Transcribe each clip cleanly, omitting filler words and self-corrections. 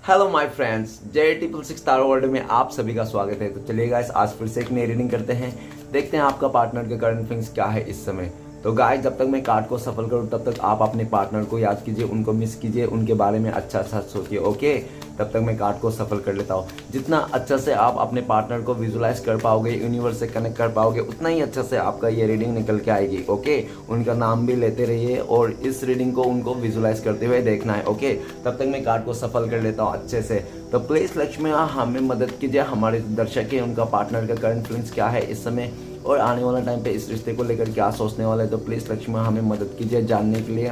Hello my friends, J triple six taro world में आप सभी का स्वागत है। तो चलिए गाइस, आज फिर से एक नई रीडिंग करते हैं। देखते हैं आपका पार्टनर के करंट फीलिंग्स क्या है इस समय। तो गाइस, जब तक मैं कार्ड को सफल करूं तब तक आप अपने पार्टनर को याद कीजिए, उनको मिस कीजिए, उनके बारे में अच्छा अच्छा सोचिए। ओके, तब तक मैं कार्ड को सफल कर लेता हूँ। जितना अच्छा से आप अपने पार्टनर को विजुलाइज कर पाओगे, यूनिवर्स से कनेक्ट कर पाओगे, उतना ही अच्छा से आपका ये रीडिंग निकल के आएगी। ओके, उनका नाम भी लेते रहिए और इस रीडिंग को उनको विजुलाइज करते हुए देखना है। ओके, तब तक मैं कार्ड को सफल कर लेता हूँ अच्छे से। तो प्लीज लक्ष्मी हमें मदद कीजिए, हमारे दर्शक है उनका पार्टनर का करंट फीलिंग्स क्या है इस समय और आने वाला टाइम पे इस रिश्ते को लेकर क्या सोचने वाला है। तो प्लीज लक्ष्मी हमें मदद कीजिए जानने के लिए।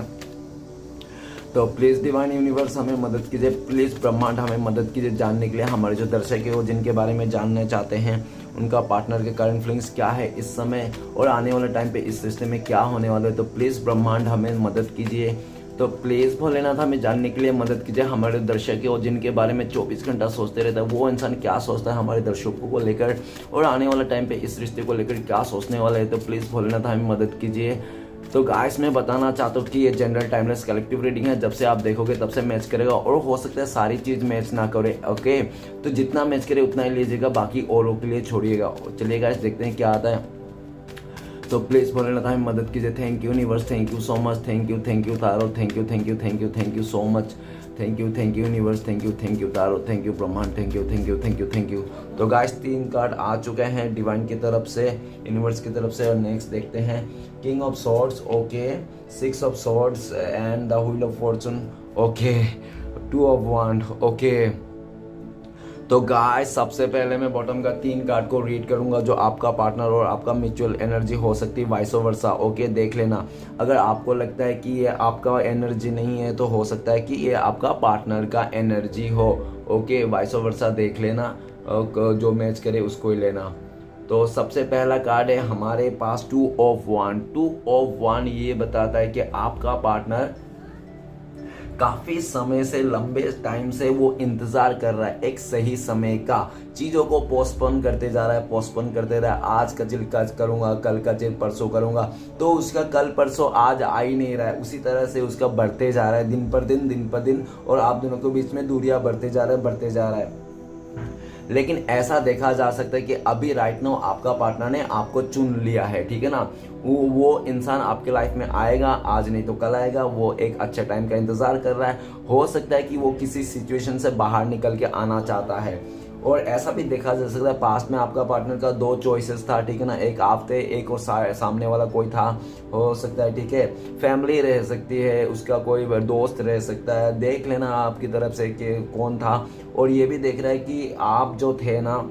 तो प्लीज़ डिवाइन यूनिवर्स हमें मदद कीजिए, प्लीज़ ब्रह्मांड हमें मदद कीजिए जानने के लिए। हमारे जो दर्शक है वो जिनके बारे में जानना चाहते हैं, उनका पार्टनर के करंट फीलिंग्स क्या है इस समय और आने वाले टाइम पे इस रिश्ते में क्या होने वाला है। तो प्लीज़ ब्रह्मांड हमें मदद कीजिए। तो प्लीज़ भोलेनाथ हमें जानने के लिए मदद कीजिए। हमारे दर्शक है और जिनके बारे में 24 घंटा सोचते रहता है, वो इंसान क्या सोचता है हमारे दर्शकों को लेकर और आने वाला टाइम पे इस रिश्ते को लेकर क्या सोचने वाला है। तो प्लीज़ भोलेनाथ हमें मदद कीजिए। तो गाइस, मैं बताना चाहता हूँ कि ये जनरल टाइमलेस कलेक्टिव रीडिंग है। जब से आप देखोगे तब से मैच करेगा और हो सकता है सारी चीज़ मैच ना करे। ओके, तो जितना मैच करे उतना ही लीजिएगा, बाकी औरों के लिए छोड़िएगा। चलिए गाइस, देखते हैं क्या आता है। तो प्लीज़ भोलेनाथ हमें मदद कीजिए। Thank you universe, thank you so much, thank you taro, thank you so much, thank you universe, thank you taro, thank you ब्रह्मांड, थैंक यू। तो गाइस, 3 कार्ड आ चुके हैं डिवाइन की तरफ से, यूनिवर्स की तरफ से। और नेक्स्ट देखते हैं king of swords, okay, 6 of swords and the wheel of fortune, okay, 2 of wand, okay. तो गाइस, सबसे पहले मैं बॉटम का 3 कार्ड को रीड करूंगा जो आपका पार्टनर और आपका म्यूचुअल एनर्जी हो सकती है, वाइस वर्सा। ओके, देख लेना। अगर आपको लगता है कि ये आपका एनर्जी नहीं है तो हो सकता है कि ये आपका पार्टनर का एनर्जी हो। ओके, वाइस वर्सा देख लेना, जो मैच करे उसको ही लेना। तो सबसे पहला कार्ड है हमारे पास 2 ऑफ वांड। 2 ऑफ वांड ये बताता है कि आपका पार्टनर काफी समय से, लंबे टाइम से वो इंतजार कर रहा है एक सही समय का। चीजों को पोस्टपोन करते जा रहा है, पोस्टपोन करते रहा है। आज का चिल कल करूंगा, कल का चिल परसों करूंगा, तो उसका कल परसों आज आ ही नहीं रहा है। उसी तरह से उसका बढ़ते जा रहा है दिन पर दिन, और आप दोनों के बीच में दूरियां बढ़ते जा रहा है। लेकिन ऐसा देखा जा सकता है कि अभी राइट नाउ आपका पार्टनर ने आपको चुन लिया है, ठीक है ना। वो इंसान आपके लाइफ में आएगा, आज नहीं तो कल आएगा। वो एक अच्छे टाइम का इंतजार कर रहा है। हो सकता है कि वो किसी सिचुएशन से बाहर निकल के आना चाहता है। और ऐसा भी देखा जा सकता है पास्ट में आपका पार्टनर का 2 चॉइसेस था, ठीक है ना। एक आप थे, एक और सामने वाला कोई था, हो सकता है, ठीक है। फैमिली रह सकती है, उसका कोई दोस्त रह सकता है। देख लेना आपकी तरफ से कि कौन था। और ये भी देख रहा है कि आप जो थे ना,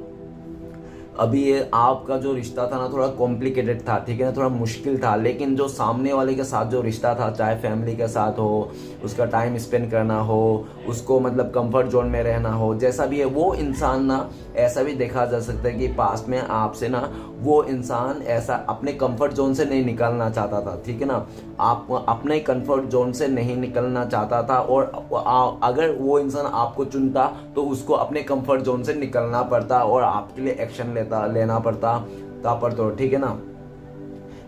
अभी ये आपका जो रिश्ता था ना थोड़ा कॉम्प्लिकेटेड था, ठीक है ना, थोड़ा मुश्किल था। लेकिन जो सामने वाले के साथ जो रिश्ता था, चाहे फैमिली के साथ हो, उसका टाइम स्पेंड करना हो, उसको मतलब कंफर्ट जोन में रहना हो, जैसा भी है, वो इंसान ना, ऐसा भी देखा जा सकता है कि पास्ट में आपसे ना वो इंसान ऐसा अपने कंफर्ट जोन से नहीं निकलना चाहता था, ठीक है ना। आप अपने कंफर्ट जोन से नहीं निकलना चाहता था और अगर वो इंसान आपको चुनता तो उसको अपने कंफर्ट जोन से निकलना पड़ता और आपके लिए एक्शन लेना पड़ता पर, तो ठीक है ना।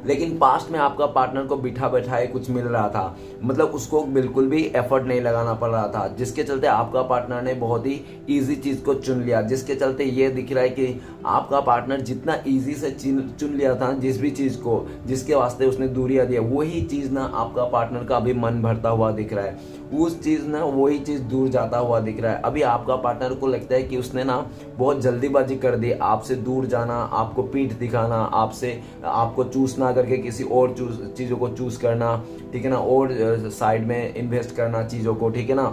लेकिन पास्ट में आपका पार्टनर को बिठा बैठाए कुछ मिल रहा था, मतलब उसको बिल्कुल भी एफर्ट नहीं लगाना पड़ रहा था, जिसके चलते आपका पार्टनर ने बहुत ही इजी चीज को चुन लिया। जिसके चलते ये दिख रहा है कि आपका पार्टनर जितना इजी से चुन लिया था जिस भी चीज को, जिसके वास्ते उसने दूरियां दिया, वही चीज ना आपका पार्टनर का अभी मन भरता हुआ दिख रहा है। उस चीज ना वही चीज दूर जाता हुआ दिख रहा है। अभी आपका पार्टनर को लगता है कि उसने ना बहुत जल्दीबाजी कर दी, आपसे दूर जाना, आपको पीठ दिखाना, आपको चूज ना करके किसी और चीजों को चूज करना, ठीक है ना, और साइड में इन्वेस्ट करना चीजों को, ठीक है ना,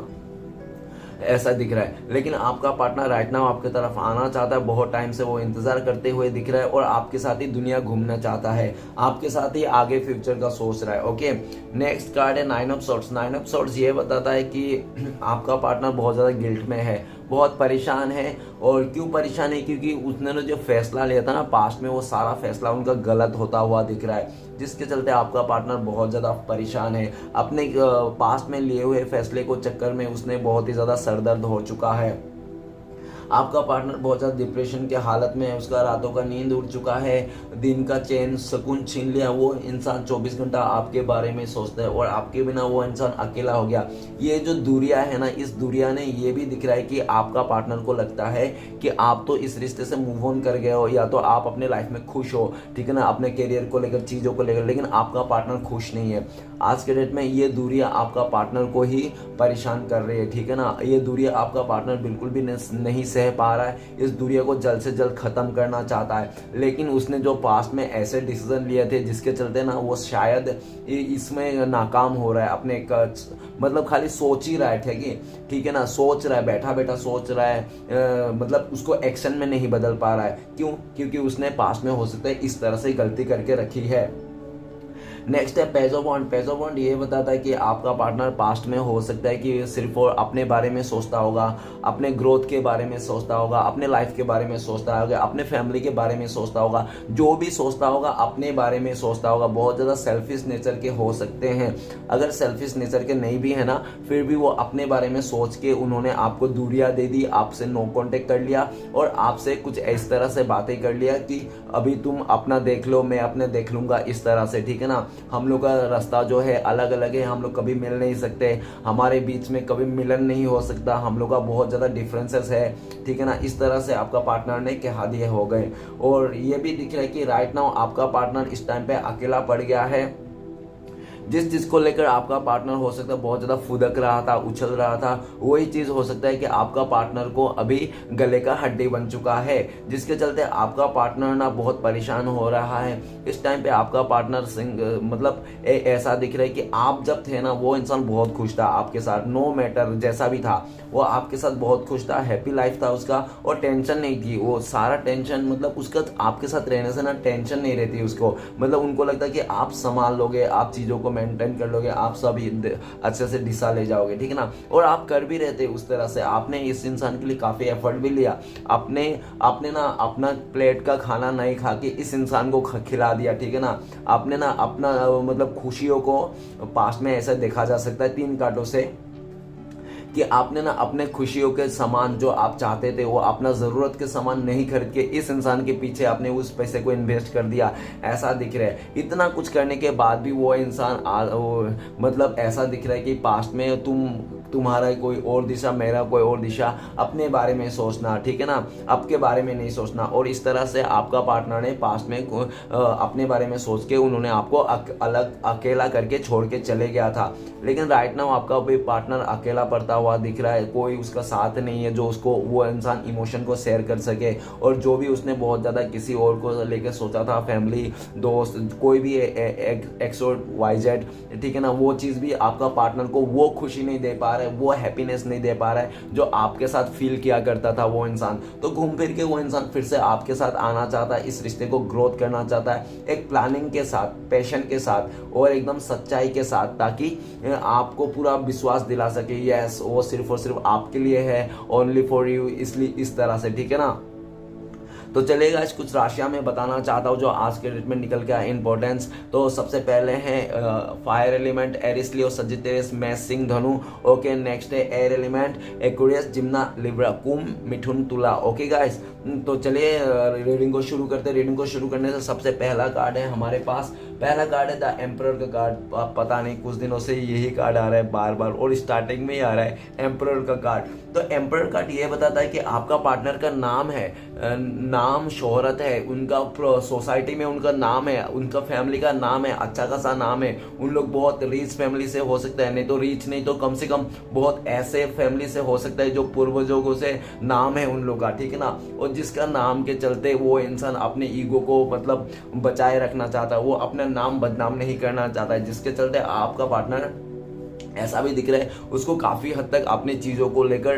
ऐसा दिख रहा है। लेकिन आपका पार्टनर राइट नाउ आपकी तरफ आना चाहता है, बहुत टाइम से वो इंतजार करते हुए दिख रहा है और आपके साथ ही दुनिया घूमना चाहता है, आपके साथ ही आगे फ्यूचर का सोच रहा है। ओके, नेक्स्ट कार्ड है 9 ऑफ सॉर्ड्स। 9 ऑफ सॉर्ड्स ये बताता है कि आपका पार्टनर बहुत ज्यादा गिल्ट में है, बहुत परेशान है। और क्यों परेशान है? क्योंकि उसने जो फैसला लिया था ना पास्ट में, वो सारा फैसला उनका गलत होता हुआ दिख रहा है, जिसके चलते आपका पार्टनर बहुत ज़्यादा परेशान है। अपने पास्ट में लिए हुए फैसले को चक्कर में उसने बहुत ही ज़्यादा सरदर्द हो चुका है। आपका पार्टनर बहुत ज़्यादा डिप्रेशन के हालत में है, उसका रातों का नींद उड़ चुका है, दिन का चैन सुकून छीन लिया। वो इंसान 24 घंटा आपके बारे में सोचता है और आपके बिना वो इंसान अकेला हो गया। ये जो दूरिया है ना, इस दूरिया ने ये भी दिख रहा है कि आपका पार्टनर को लगता है कि आप तो इस रिश्ते से मूव ऑन कर गए हो, या तो आप अपने लाइफ में खुश हो, ठीक है ना, अपने करियर को लेकर, चीज़ों को लेकर, लेकिन आपका पार्टनर खुश नहीं है। आज के डेट में ये दूरिया आपका पार्टनर को ही परेशान कर रही है, ठीक है ना। ये दूरिया आपका पार्टनर बिल्कुल भी नहीं सह पा रहा है, इस दूरिया को जल्द से जल्द खत्म करना चाहता है। लेकिन उसने जो पास्ट में ऐसे डिसीजन लिए थे जिसके चलते ना वो शायद इसमें नाकाम हो रहा है, अपने मतलब खाली सोच ही रहा है, ठीक है ना, सोच रहा है, बैठा बैठा सोच रहा है, मतलब उसको एक्शन में नहीं बदल पा रहा है। क्यों? क्योंकि उसने पास्ट में हो सकता है इस तरह से गलती करके रखी है। नेक्स्ट है पेजो बॉन्ड। पेजो बॉन्ड ये बताता है कि आपका पार्टनर पास्ट में हो सकता है कि सिर्फ और अपने बारे में सोचता होगा, अपने ग्रोथ के बारे में सोचता होगा, अपने लाइफ के बारे में सोचता होगा, अपने फैमिली के बारे में सोचता होगा, जो भी सोचता होगा अपने बारे में सोचता होगा। बहुत ज़्यादा सेल्फिश नेचर के हो सकते हैं। अगर सेल्फिश नेचर के नहीं भी है ना, फिर भी वो अपने बारे में सोच के उन्होंने आपको दूरियां दे दी, आपसे नो कॉन्टेक्ट कर लिया और आपसे कुछ इस तरह से बातें कर लिया कि अभी तुम अपना देख लो, मैं अपने देख लूंगा, इस तरह से, ठीक है ना। हम लोग का रास्ता जो है अलग अलग है, हम लोग कभी मिल नहीं सकते, हमारे बीच में कभी मिलन नहीं हो सकता, हम लोग का बहुत ज़्यादा डिफरेंसेस है, ठीक है ना। इस तरह से आपका पार्टनर ने कहा दिए हो गए। और ये भी दिख रहा है कि राइट नाउ आपका पार्टनर इस टाइम पे अकेला पड़ गया है। जिस चीज़ को लेकर आपका पार्टनर हो सकता है बहुत ज़्यादा फुदक रहा था, उछल रहा था, वही चीज़ हो सकता है कि आपका पार्टनर को अभी गले का हड्डी बन चुका है, जिसके चलते आपका पार्टनर ना बहुत परेशान हो रहा है। इस टाइम पे आपका पार्टनर मतलब ऐसा दिख रहा है कि आप जब थे ना, वो इंसान बहुत खुश था आपके साथ, नो मैटर जैसा भी था वो आपके साथ बहुत खुश था, हैप्पी लाइफ था उसका, और टेंशन नहीं थी। वो सारा टेंशन मतलब उसका आपके साथ रहने से ना टेंशन नहीं रहती उसको, मतलब उनको लगता है कि आप संभाल लोगे, आप चीज़ों को मेंटेन कर लोगे, आप सब अच्छे से दिशा ले जाओगे, ठीक है ना। और आप कर भी रहते उस तरह से, आपने इस इंसान के लिए काफ़ी एफर्ट भी लिया, आपने ना अपना प्लेट का खाना नहीं खा के इस इंसान को खिला दिया, ठीक है ना। आपने ना अपना मतलब खुशियों को पास्ट में ऐसा देखा जा सकता है 3 कांटों से कि आपने ना अपने खुशियों के सामान जो आप चाहते थे वो अपना ज़रूरत के सामान नहीं खरीद के इस इंसान के पीछे आपने उस पैसे को इन्वेस्ट कर दिया, ऐसा दिख रहा है। इतना कुछ करने के बाद भी वो इंसान मतलब ऐसा दिख रहा है कि पास्ट में तुम्हारा कोई और दिशा, मेरा कोई और दिशा, अपने बारे में सोचना, ठीक है ना, आपके बारे में नहीं सोचना। और इस तरह से आपका पार्टनर ने पास्ट में अपने बारे में सोच के उन्होंने आपको अलग अकेला करके छोड़ के चले गया था। लेकिन राइट नाउ आपका भी पार्टनर अकेला पड़ता हुआ दिख रहा है, कोई उसका साथ नहीं है जो उसको, वो इंसान इमोशन को शेयर कर सके। और जो भी उसने बहुत ज़्यादा किसी और को लेकर सोचा था, फैमिली, दोस्त, कोई भी एक्स और वाई जेड, ठीक है ना, वो चीज़ भी आपका पार्टनर को वो खुशी नहीं दे पा रहा है, वो हैप्पीनेस नहीं दे पा रहा है जो आपके साथ फील किया करता था वो इंसान। तो घूम फिर के वो इंसान फिर से आपके साथ आना चाहता है, इस रिश्ते को ग्रोथ करना चाहता है, एक प्लानिंग के साथ, पैशन के साथ और एकदम सच्चाई के साथ, ताकि आपको पूरा विश्वास दिला सके यस वो सिर्फ और सिर्फ आपके लिए है, ओनली फॉर यू, इसलिए इस तरह से, ठीक है ना। तो चलेगा, इस कुछ राशियां मैं बताना चाहता हूँ जो आज के डेट में निकल के आए इंपॉर्टेंस। तो सबसे पहले है फायर एलिमेंट एरिस, लियो, सजिटेरियस, मेष, सिंह, धनु। ओके, नेक्स्ट है एयर एलिमेंट एक्वेरियस, जिम्ना, लिब्रा, कुंभ, मिथुन, तुला। ओके गाइस, तो चलिए रीडिंग को शुरू करते हैं। रीडिंग को शुरू करने से सबसे पहला कार्ड है हमारे पास, पहला कार्ड है द एम्परर का कार्ड। पता नहीं कुछ दिनों से यही कार्ड आ रहा है बार बार, और स्टार्टिंग में ही आ रहा है एम्परर का कार्ड। तो एम्परर कार्ड ये बताता है कि आपका पार्टनर का नाम है, नाम, शोहरत है, उनका सोसाइटी में उनका नाम है, उनका फैमिली का नाम है, अच्छा खासा नाम है। उन लोग बहुत रीच फैमिली से हो सकता है, नहीं तो रीच नहीं तो कम से कम बहुत ऐसे फैमिली से हो सकता है जो पूर्वजों से नाम है उन लोग का, ठीक है ना। और जिसका नाम के चलते वो इंसान अपने ईगो को मतलब बचाए रखना चाहता है, वो अपना नाम बदनाम नहीं करना चाहता है, जिसके चलते आपका पार्टनर ऐसा भी दिख रहा है उसको काफ़ी हद तक अपनी चीज़ों को लेकर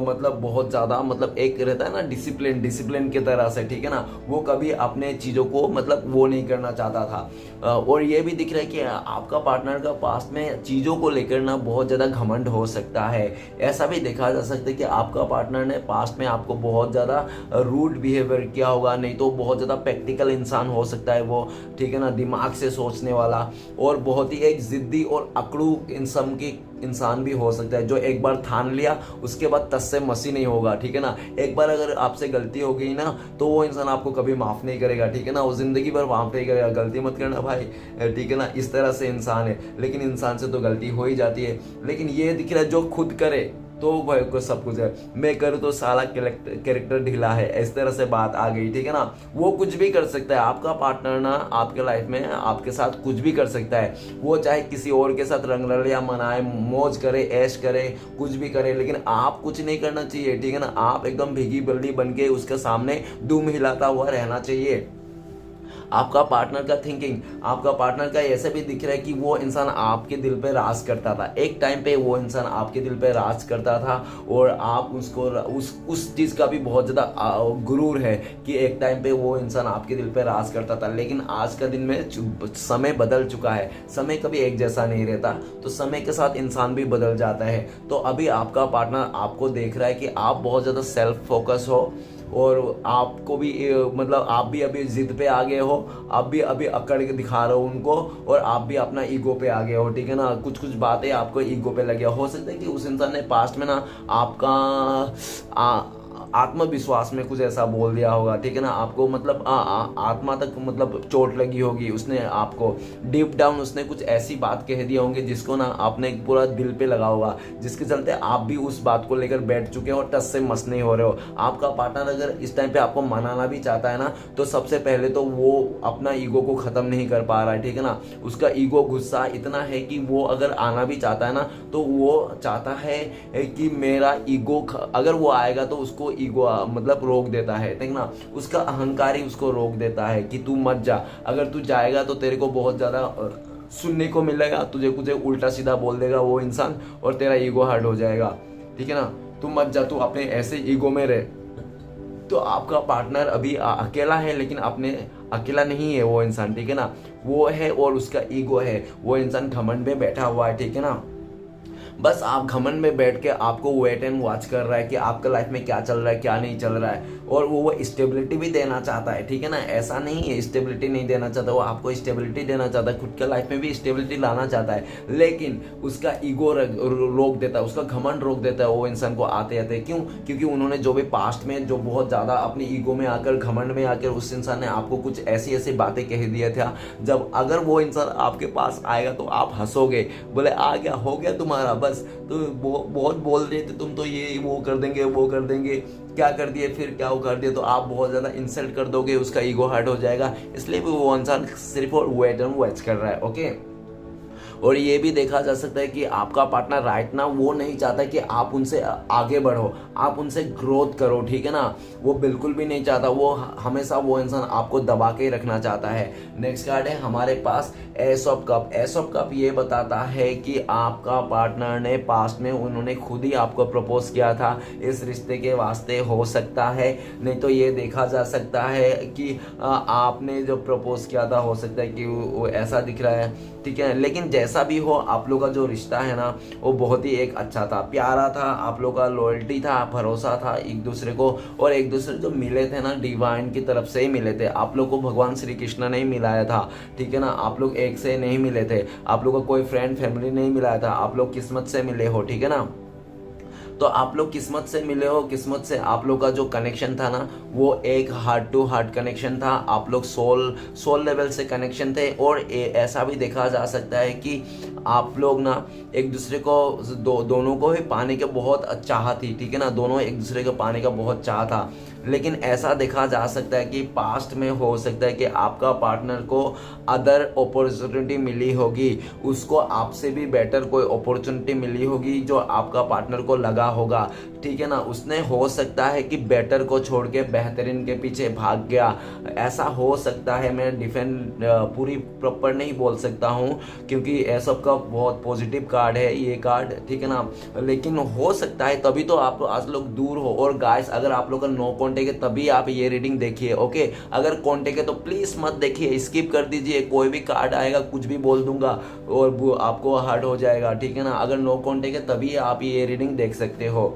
मतलब बहुत ज़्यादा, मतलब एक रहता है ना डिसिप्लिन की तरह से, ठीक है ना, वो कभी अपने चीज़ों को मतलब वो नहीं करना चाहता था। और ये भी दिख रहा है कि आपका पार्टनर का पास्ट में चीज़ों को लेकर ना बहुत ज़्यादा घमंड हो सकता है। ऐसा भी देखा जा सकता है कि आपका पार्टनर ने पास्ट में आपको बहुत ज़्यादा रूड बिहेवियर किया होगा, नहीं तो बहुत ज़्यादा प्रैक्टिकल इंसान हो सकता है वो, ठीक है ना, दिमाग से सोचने वाला, और बहुत ही एक जिद्दी और अकड़ू इंसान की इंसान भी हो सकता है जो एक बार ठान लिया उसके बाद तस से मसी नहीं होगा, ठीक है ना। एक बार अगर आपसे गलती हो गई ना तो वो इंसान आपको कभी माफ नहीं करेगा, ठीक है ना। वो जिंदगी भर माफ नहीं करेगा, गलती मत करना भाई, ठीक है ना। इस तरह से इंसान है, लेकिन इंसान से तो गलती हो ही जाती है। लेकिन ये दिख रहा है जो खुद करे तो भाई को सब कुछ है, मैं करूँ तो साला कैरेक्टर ढीला है, इस तरह से बात आ गई, ठीक है ना। वो कुछ भी कर सकता है, आपका पार्टनर ना आपके लाइफ में आपके साथ कुछ भी कर सकता है। वो चाहे किसी और के साथ रंग रलिया मनाए, मौज करे, ऐश करे, कुछ भी करे, लेकिन आप कुछ नहीं करना चाहिए, ठीक है ना। आप एकदम भीगी बल्ली बन के उसके सामने दुम हिलाता हुआ रहना चाहिए। आपका पार्टनर का थिंकिंग, आपका पार्टनर का ऐसे भी दिख रहा है कि वो इंसान आपके दिल पे राज करता था, एक टाइम पे वो इंसान आपके दिल पे राज करता था और आप उसको उस चीज़ का भी बहुत ज़्यादा गुरूर है कि एक टाइम पे वो इंसान आपके दिल पे राज करता था। लेकिन आज का दिन में समय बदल चुका है, समय कभी एक जैसा नहीं रहता, तो समय के साथ इंसान भी बदल जाता है। तो अभी आपका पार्टनर आपको देख रहा है कि आप बहुत ज़्यादा सेल्फ फोकस हो और आपको भी मतलब आप भी अभी जिद पे आ गए हो, आप भी अभी अकड़ के दिखा रहे हो उनको और आप भी अपना ईगो पे आ गए हो, ठीक है ना। कुछ कुछ बातें आपको ईगो पे लगे, हो सकता है कि उस इंसान ने पास्ट में ना आपका आत्मविश्वास में कुछ ऐसा बोल दिया होगा, ठीक है ना। आपको मतलब आत्मा तक मतलब चोट लगी होगी, उसने आपको डीप डाउन उसने कुछ ऐसी बात कह दी होंगी जिसको ना आपने पूरा दिल पे लगा होगा, जिसके चलते आप भी उस बात को लेकर बैठ चुके हो और टस से मस नहीं हो रहे हो। आपका पार्टनर अगर इस टाइम पे आपको मनाना भी चाहता है ना तो सबसे पहले तो वो अपना ईगो को खत्म नहीं कर पा रहा है, ठीक है ना। उसका ईगो गुस्सा इतना है कि वो अगर आना भी चाहता है ना तो वो चाहता है कि मेरा ईगो, अगर वो आएगा तो उसको ईगो मतलब रोक देता है, ठीक ना। उसका अहंकार ही उसको रोक देता है कि तू मत जा, अगर तू जाएगा तो तेरे को बहुत ज़्यादा सुनने को मिलेगा, तुझे कुछ उल्टा सीधा बोल देगा वो इंसान और तेरा ईगो हर्ट हो जाएगा, ठीक है ना। तू मत जा, तू अपने ऐसे ईगो में रहे। तो आपका पार्टनर अभी अकेला है, लेकिन अपने अकेला नहीं है वो इंसान, ठीक है ना। वो है और उसका ईगो है, वो इंसान घमंड में बैठा हुआ है, ठीक है ना। बस आप घमंड में बैठ के आपको वेट एंड वॉच कर रहा है कि आपका लाइफ में क्या चल रहा है क्या नहीं चल रहा है, और वो स्टेबिलिटी भी देना चाहता है, ठीक है ना। ऐसा नहीं है स्टेबिलिटी नहीं देना चाहता, वो आपको स्टेबिलिटी देना चाहता है, खुद के लाइफ में भी स्टेबिलिटी लाना चाहता है, लेकिन उसका ईगो रोक देता है, उसका घमंड रोक देता है वो इंसान को आते आते। क्यों? क्योंकि उन्होंने जो भी पास्ट में जो बहुत ज़्यादा अपनी ईगो में आकर घमंड में आकर उस इंसान ने आपको कुछ ऐसी ऐसी बातें कह दिया था, जब अगर वो इंसान आपके पास आएगा तो आप हंसोगे, बोले आ गया हो गया तुम्हारा, बस तो बहुत बोल रहे थे तुम तो, ये वो कर देंगे वो कर देंगे, क्या कर दिए फिर क्या वो कर दिया, तो आप बहुत ज़्यादा इंसल्ट कर दोगे, उसका ईगो हर्ट हो जाएगा। इसलिए वो इंसान सिर्फ और वेट एंड वॉच कर रहा है, ओके। और ये भी देखा जा सकता है कि आपका पार्टनर राइट ना वो नहीं चाहता कि आप उनसे आगे बढ़ो, आप उनसे ग्रोथ करो, ठीक है ना। वो बिल्कुल भी नहीं चाहता, वो हमेशा वो इंसान आपको दबा के ही रखना चाहता है। नेक्स्ट कार्ड है हमारे पास ace of cup. Ace of cup ये बताता है कि आपका पार्टनर ने पास्ट में उन्होंने खुद ही आपको प्रपोज किया था, इस रिश्ते के वास्ते हो सकता है, नहीं तो ये देखा जा सकता है कि आपने जो प्रपोज किया था हो सकता है कि वो ऐसा दिख रहा है, ठीक है। लेकिन जैसा भी हो आप लोग का जो रिश्ता है ना वो बहुत ही एक अच्छा था, प्यारा था, आप लोग का लॉयल्टी था, भरोसा था एक दूसरे को, और एक दूसरे जो मिले थे ना डिवाइन की तरफ से ही मिले थे। आप लोग को भगवान श्री कृष्ण ने ही मिलाया था, ठीक है ना। आप लोग एक से नहीं मिले थे, आप लोग को कोई फ्रेंड फैमिली नहीं मिलाया था, आप लोग किस्मत से मिले हो, ठीक है ना। तो आप लोग किस्मत से मिले हो, किस्मत से आप लोग का जो कनेक्शन था ना वो एक हार्ट टू हार्ट कनेक्शन था, आप लोग सोल लेवल से कनेक्शन थे। और ऐसा भी देखा जा सकता है कि आप लोग ना एक दूसरे को दोनों को ही पाने के बहुत चाह थी, ठीक है ना। दोनों एक दूसरे को पाने का बहुत चाह था, लेकिन ऐसा देखा जा सकता है कि पास्ट में हो सकता है कि आपका पार्टनर को अदर अपॉर्चुनिटी मिली होगी, उसको आपसे भी बेटर कोई अपॉर्चुनिटी मिली होगी जो आपका पार्टनर को लगा होगा, ठीक है ना। उसने हो सकता है कि बेटर को छोड़ के बेहतरीन के पीछे भाग गया, ऐसा हो सकता है। मैं डिफेंड पूरी प्रॉपर नहीं बोल सकता हूँ क्योंकि ऐसा का बहुत पॉजिटिव कार्ड है ये कार्ड, ठीक है ना। लेकिन हो सकता है, तभी तो आप आज लोग दूर हो। और गाइस अगर आप लोग का नो कॉन्टेक्ट है तभी आप ये रीडिंग देखिए, ओके। अगर कॉन्टेक्ट है तो प्लीज मत देखिए, स्किप कर दीजिए, कोई भी कार्ड आएगा कुछ भी बोल दूंगा और वो आपको हर्ट हो जाएगा, ठीक है ना। अगर नो कॉन्टेक्ट है तभी आप ये रीडिंग देख सकते हो।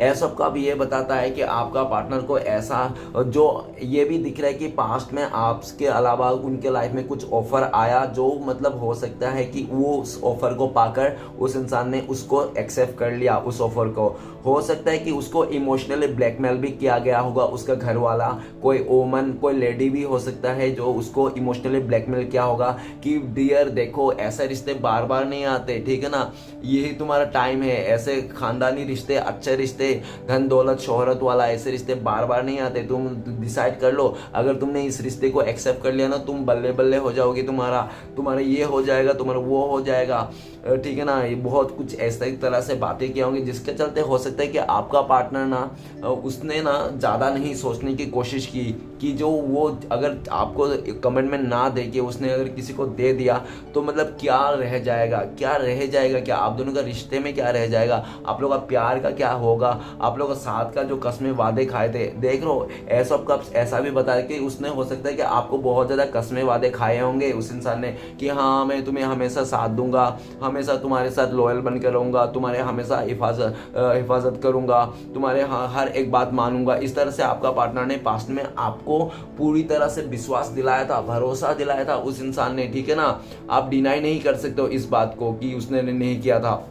यह सब का भी ये बताता है कि आपका पार्टनर को ऐसा, जो ये भी दिख रहा है कि पास्ट में आपके अलावा उनके लाइफ में कुछ ऑफर आया, जो मतलब हो सकता है कि वो उस ऑफर को पाकर उस इंसान ने उसको एक्सेप्ट कर लिया। उस ऑफर को हो सकता है कि उसको इमोशनली ब्लैकमेल भी किया गया होगा, उसका घर वाला, कोई वोमन, कोई लेडी भी हो सकता है जो उसको इमोशनली ब्लैकमेल किया होगा कि डियर देखो ऐसे रिश्ते बार बार नहीं आते, ठीक है ना, यही तुम्हारा टाइम है, ऐसे खानदानी रिश्ते, अच्छे रिश्ते, धन दौलत शोहरत वाला ऐसे रिश्ते बार बार नहीं आते, तुम डिसाइड कर लो, अगर तुमने इस रिश्ते को एक्सेप्ट कर लिया ना, तुम बल्ले बल्ले हो जाओगे, तुम्हारा ये हो जाएगा, तुम्हारा वो हो जाएगा, ठीक है ना। ये बहुत कुछ ऐसा ही तरह से बातें किया होंगी, जिसके चलते हो सकता है कि आपका पार्टनर ना, उसने ना ज़्यादा नहीं सोचने की कोशिश की कि जो वो अगर आपको कमेंट में ना दे के उसने अगर किसी को दे दिया तो मतलब क्या रह जाएगा, क्या आप दोनों का रिश्ते में क्या रह जाएगा, आप लोग का प्यार का क्या होगा, आप लोग का साथ का जो कस्में वादे खाए थे, देख लो ऐसा कब ऐसा भी बताया कि उसने हो सकता है कि आपको बहुत ज़्यादा कस्में वादे खाए होंगे उस इंसान ने कि हाँ मैं तुम्हें हमेशा साथ दूंगा, हमेशा तुम्हारे साथ लॉयल बनकर रहूंगा, तुम्हारे हमेशा हिफाजत करूंगा, तुम्हारे हर एक बात मानूंगा। इस तरह से आपका पार्टनर ने पास्ट में आपको पूरी तरह से विश्वास दिलाया था, भरोसा दिलाया था उस इंसान ने, ठीक है ना। आप डिनाई नहीं कर सकते हो इस बात को कि उसने नहीं किया था।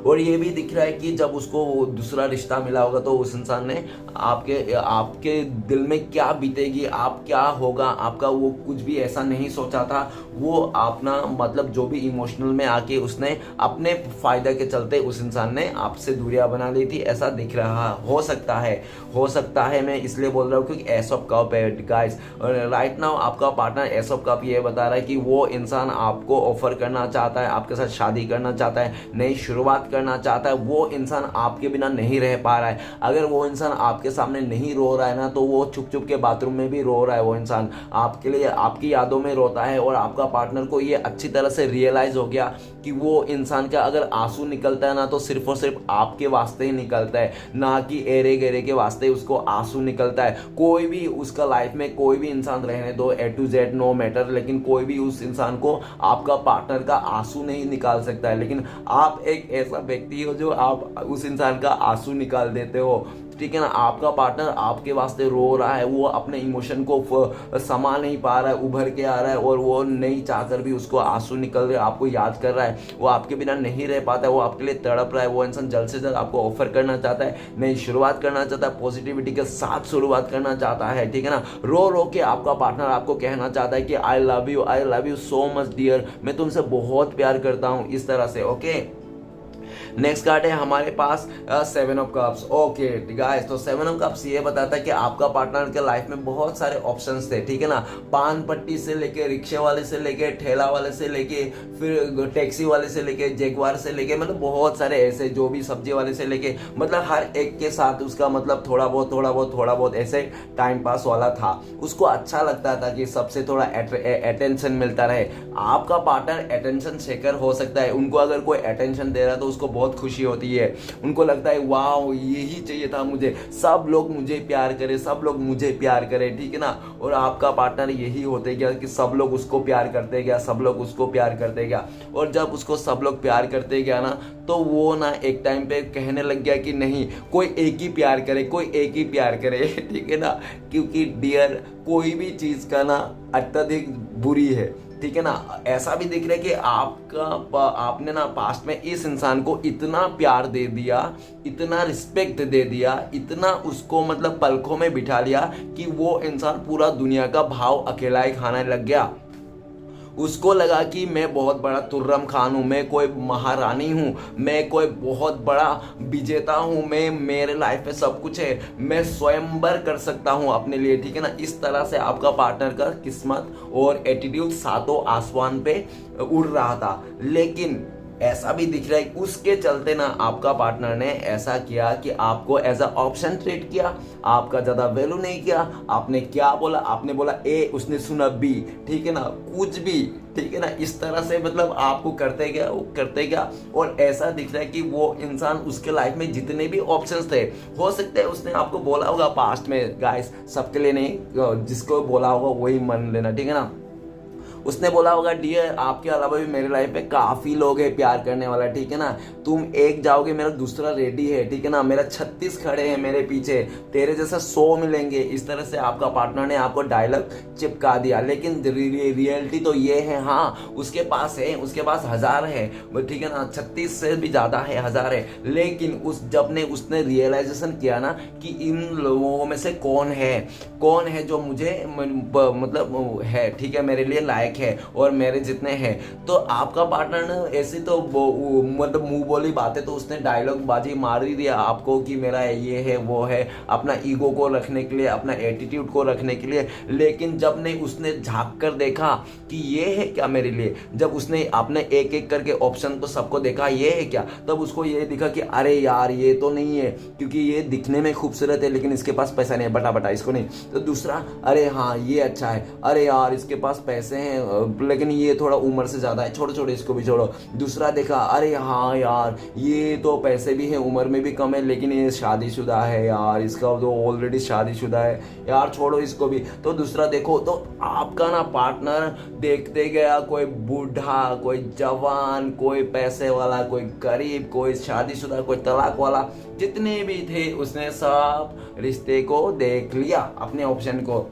और ये भी दिख रहा है कि जब उसको दूसरा रिश्ता मिला होगा तो उस इंसान ने आपके दिल में क्या बीतेगी, आप क्या होगा आपका, वो कुछ भी ऐसा नहीं सोचा था। वो अपना मतलब जो भी इमोशनल में आके उसने अपने फायदे के चलते उस इंसान ने आपसे दूरियां बना ली थी, ऐसा दिख रहा हो सकता है। मैं इसलिए बोल रहा हूँ क्योंकि एस ऑफ कप है गाइस, राइट नाउ आपका पार्टनर एस ऑफ कप ये बता रहा है कि वो इंसान आपको ऑफर करना चाहता है, आपके साथ शादी करना चाहता है, नई शुरुआत करना चाहता है। वो इंसान आपके बिना नहीं रह पा रहा है। अगर वो इंसान आपके सामने नहीं रो रहा है ना, तो वो छुप छुप के बाथरूम में भी रो रहा है। वो इंसान आपके लिए आपकी यादों में रोता है। और आपका पार्टनर को ये अच्छी तरह से रियलाइज हो गया कि वो इंसान का अगर आंसू निकलता है ना, तो सिर्फ और सिर्फ आपके वास्ते ही निकलता है, ना कि एरे गेरे के वास्ते उसको आंसू निकलता है। कोई भी उसका लाइफ में कोई भी इंसान रहने दो, ए टू जेड नो मैटर, लेकिन कोई भी उस इंसान को आपका पार्टनर का आंसू नहीं निकाल सकता है। लेकिन आप एक ऐसा व्यक्ति हो जो आप उस इंसान का आंसू निकाल देते हो, ठीक है ना। आपका पार्टनर आपके वास्ते रो रहा है, वो अपने इमोशन को समा नहीं पा रहा है, उभर के आ रहा है, और वो नहीं चाहकर भी उसको आंसू निकल रहे, आपको याद कर रहा है, वो आपके बिना नहीं रह पाता है, वो आपके लिए तड़प रहा है। वो इंसान जल्द से जल्द आपको ऑफर करना चाहता है, नई शुरुआत करना चाहता है, पॉजिटिविटी के साथ शुरुआत करना चाहता है, ठीक है ना। रो रो के आपका पार्टनर आपको कहना चाहता है कि I love you so much dear, मैं तुमसे बहुत प्यार करता हूँ, इस तरह से। ओके, नेक्स्ट कार्ड है हमारे पास 7 ऑफ कप्स। ओके गाइस, तो 7 ऑफ कप्स ये बताता है कि आपका पार्टनर के लाइफ में बहुत सारे ऑप्शंस थे, ठीक है ना। पान पट्टी से लेके, रिक्शे वाले से लेके, ठेला वाले से लेके, फिर टैक्सी वाले से लेके, जगुआर से लेके, मतलब बहुत सारे ऐसे, जो भी सब्जी वाले से लेके, मतलब हर एक के साथ उसका मतलब थोड़ा बहुत ऐसे टाइम पास वाला था। उसको अच्छा लगता था कि सबसे थोड़ा अटेंशन मिलता रहे। आपका पार्टनर अटेंशन सेकर हो सकता है, उनको अगर कोई अटेंशन दे रहा है तो उसको बहुत खुशी होती है। उनको लगता है वाह यही चाहिए था मुझे, सब लोग मुझे प्यार करें, सब लोग मुझे प्यार करें, ठीक है ना। और आपका पार्टनर यही होते गया कि सब लोग उसको प्यार करते गया, सब लोग उसको प्यार करते गया। और जब उसको सब लोग प्यार करते गया ना, तो वो ना एक टाइम पे कहने लग गया कि नहीं, कोई एक ही प्यार करे, कोई एक ही प्यार करे, ठीक है ना। क्योंकि डियर, कोई भी चीज का ना अत्यधिक बुरी है, ठीक है ना। ऐसा भी दिख रहा है कि आपने ना पास्ट में इस इंसान को इतना प्यार दे दिया, इतना रिस्पेक्ट दे दिया, इतना उसको मतलब पलकों में बिठा लिया कि वो इंसान पूरा दुनिया का भाव अकेला ही खाने लग गया। उसको लगा कि मैं बहुत बड़ा तुर्रम खान हूँ, मैं कोई महारानी हूँ, मैं कोई बहुत बड़ा विजेता हूँ, मैं मेरे लाइफ में सब कुछ है, मैं स्वयंवर कर सकता हूँ अपने लिए, ठीक है ना। इस तरह से आपका पार्टनर का किस्मत और एटीट्यूड सातों आसमान पे उड़ रहा था। लेकिन ऐसा भी दिख रहा है उसके चलते ना आपका पार्टनर ने ऐसा किया कि आपको एज अ ऑप्शन ट्रीट किया, आपका ज्यादा वैल्यू नहीं किया। आपने क्या बोला, आपने बोला ए, उसने सुना बी, ठीक है ना, कुछ भी, ठीक है ना। इस तरह से मतलब आपको करते गया और ऐसा दिख रहा है कि वो इंसान, उसके लाइफ में जितने भी ऑप्शंस थे, हो सकता है उसने आपको बोला होगा पास्ट में, गाइस सबके लिए नहीं, जिसको बोला होगा वही मान लेना, ठीक है ना। उसने बोला होगा डियर आपके अलावा भी मेरे लाइफ में काफी लोग हैं प्यार करने वाला, ठीक है ना, तुम एक जाओगे मेरा दूसरा रेडी है, ठीक है ना, मेरा 36 खड़े हैं मेरे पीछे, तेरे जैसा 100 मिलेंगे। इस तरह से आपका पार्टनर ने आपको डायलॉग चिपका दिया। लेकिन रियलिटी तो ये है, हाँ उसके पास है, उसके पास 1000 है, ठीक है ना, 36 से भी ज्यादा है, 1000 है। लेकिन उसने रियलाइजेशन किया ना कि इन लोगों में से कौन है जो मुझे मतलब है, ठीक है, मेरे लिए लायक है और मेरे जितने हैं। तो आपका पार्टनर ने ऐसी तो मतलब मुंह बोली बातें तो उसने डायलॉग बाजी मार ही दिया आपको कि मेरा ये है वो है, अपना ईगो को रखने के लिए, अपना एटीट्यूड को रखने के लिए। लेकिन जब ने उसने झांक कर देखा कि ये है क्या मेरे लिए, जब उसने आपने एक एक करके ऑप्शन तो सबको देखा ये है क्या, तब उसको ये दिखा कि अरे यार ये तो नहीं है, क्योंकि ये दिखने में खूबसूरत है लेकिन इसके पास पैसा नहीं है, बटा इसको नहीं। तो दूसरा, अरे हाँ ये अच्छा है, अरे यार इसके पास पैसे हैं लेकिन ये थोड़ा उम्र से ज्यादा है, छोड़ो इसको भी छोड़ो। दूसरा देखा, अरे हाँ यार ये तो पैसे भी हैं, उम्र में भी कम है, लेकिन ये शादीशुदा है यार, इसका तो ऑलरेडी शादीशुदा है यार, छोड़ो इसको भी। तो दूसरा देखो, तो आपका ना पार्टनर देखते गया, कोई बूढ़ा, कोई जवान, कोई पैसे वाला, कोई गरीब, कोई शादीशुदा, कोई तलाक वाला, जितने भी थे उसने सब रिश्ते को देख लिया, अपने ऑप्शन को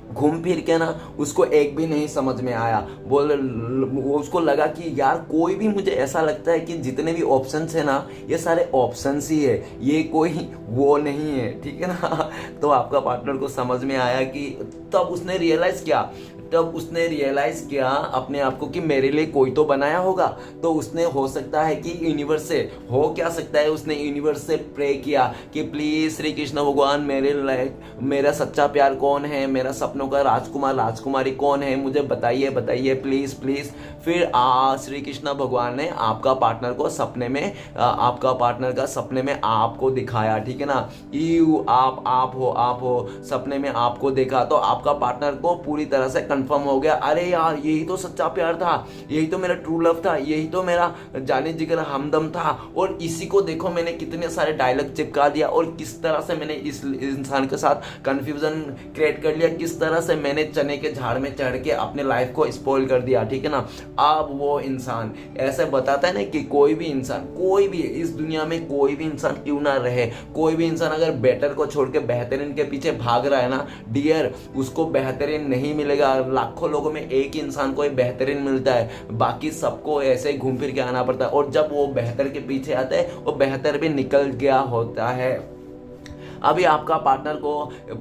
घूम फिर के ना, उसको एक भी नहीं समझ में आया। उसको लगा कि यार कोई भी, मुझे ऐसा लगता है कि जितने भी ऑप्शंस है ना ये सारे ऑप्शंस ही है, ये कोई वो नहीं है, ठीक है ना। तो आपका पार्टनर को समझ में आया कि तब उसने रियलाइज किया अपने आप को कि मेरे लिए कोई तो बनाया होगा। तो उसने हो सकता है कि यूनिवर्स से हो क्या सकता है, उसने यूनिवर्स से प्रे किया कि प्लीज श्री कृष्ण भगवान मेरे लाइक मेरा सच्चा प्यार कौन है, मेरा सपनों का राजकुमारी कौन है, मुझे बताइए प्लीज। फिर श्री कृष्ण भगवान ने आपका पार्टनर को सपने में आपका पार्टनर का सपने में आपको दिखाया, ठीक है ना, आप हो सपने में आपको देखा। तो आपका पार्टनर को पूरी तरह से कंफर्म हो गया, अरे यार यही तो सच्चा प्यार था, यही तो मेरा ट्रू लव था, यही तो मेरा जाने जिगर हमदम था। और इसी को देखो मैंने कितने सारे डायलॉग चिपका दिया और किस तरह से मैंने इस इंसान के साथ कंफ्यूजन क्रिएट कर लिया, किस तरह से मैंने चने के झाड़ में चढ़ के अपने लाइफ को स्पॉइल कर दिया, ठीक है ना। अब वो इंसान ऐसे बताता है ना कि कोई भी इंसान, कोई भी इस दुनिया में कोई भी इंसान क्यों ना रहे, कोई भी इंसान अगर बेटर को छोड़ के बेहतरीन के पीछे भाग रहा है ना डियर, उसको बेहतरीन नहीं मिलेगा। लाखों लोगों में एक ही इंसान को बेहतरीन मिलता है, बाकी सबको ऐसे ही घूम फिर के आना पड़ता है। और जब वो बेहतर के पीछे आता है वो बेहतर भी निकल गया होता है। अभी आपका पार्टनर को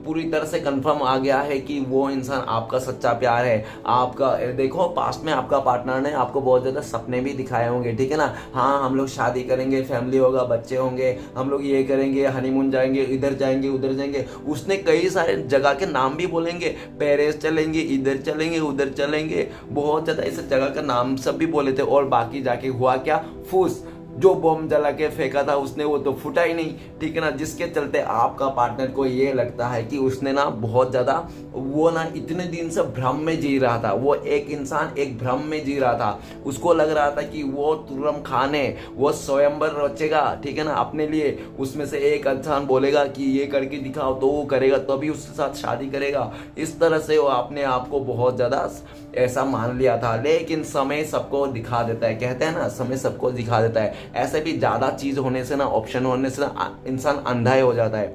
पूरी तरह से कंफर्म आ गया है कि वो इंसान आपका सच्चा प्यार है। आपका देखो पास्ट में आपका पार्टनर ने आपको बहुत ज़्यादा सपने भी दिखाए होंगे, ठीक है ना, हाँ हम लोग शादी करेंगे, फैमिली होगा, बच्चे होंगे, हम लोग ये करेंगे, हनीमून जाएंगे, इधर जाएंगे उधर जाएंगे। उसने कई सारे जगह के नाम भी बोलेंगे, पेरिस चलेंगे, इधर चलेंगे उधर चलेंगे, बहुत ज़्यादा इस जगह का नाम सब भी बोले थे। और बाकी जाके हुआ क्या, फूस, जो बम जला के फेंका था उसने वो तो फूटा ही नहीं, ठीक है ना। जिसके चलते आपका पार्टनर को ये लगता है कि उसने ना बहुत ज्यादा वो ना इतने दिन से भ्रम में जी रहा था, वो एक इंसान एक भ्रम में जी रहा था। उसको लग रहा था कि वो तुर्रम खान है, वो स्वयंवर रचेगा, ठीक है ना, अपने लिए। उसमें से एक इंसान बोलेगा कि ये करके दिखाओ तो वो करेगा, तभी उसके साथ शादी करेगा। इस तरह से वो अपने आप को बहुत ज्यादा ऐसा मान लिया था। लेकिन समय सबको दिखा देता है, कहते हैं ना समय सबको दिखा देता है। ऐसे भी ज्यादा चीज होने से ना, ऑप्शन होने से ना इंसान अंधा ही हो जाता है।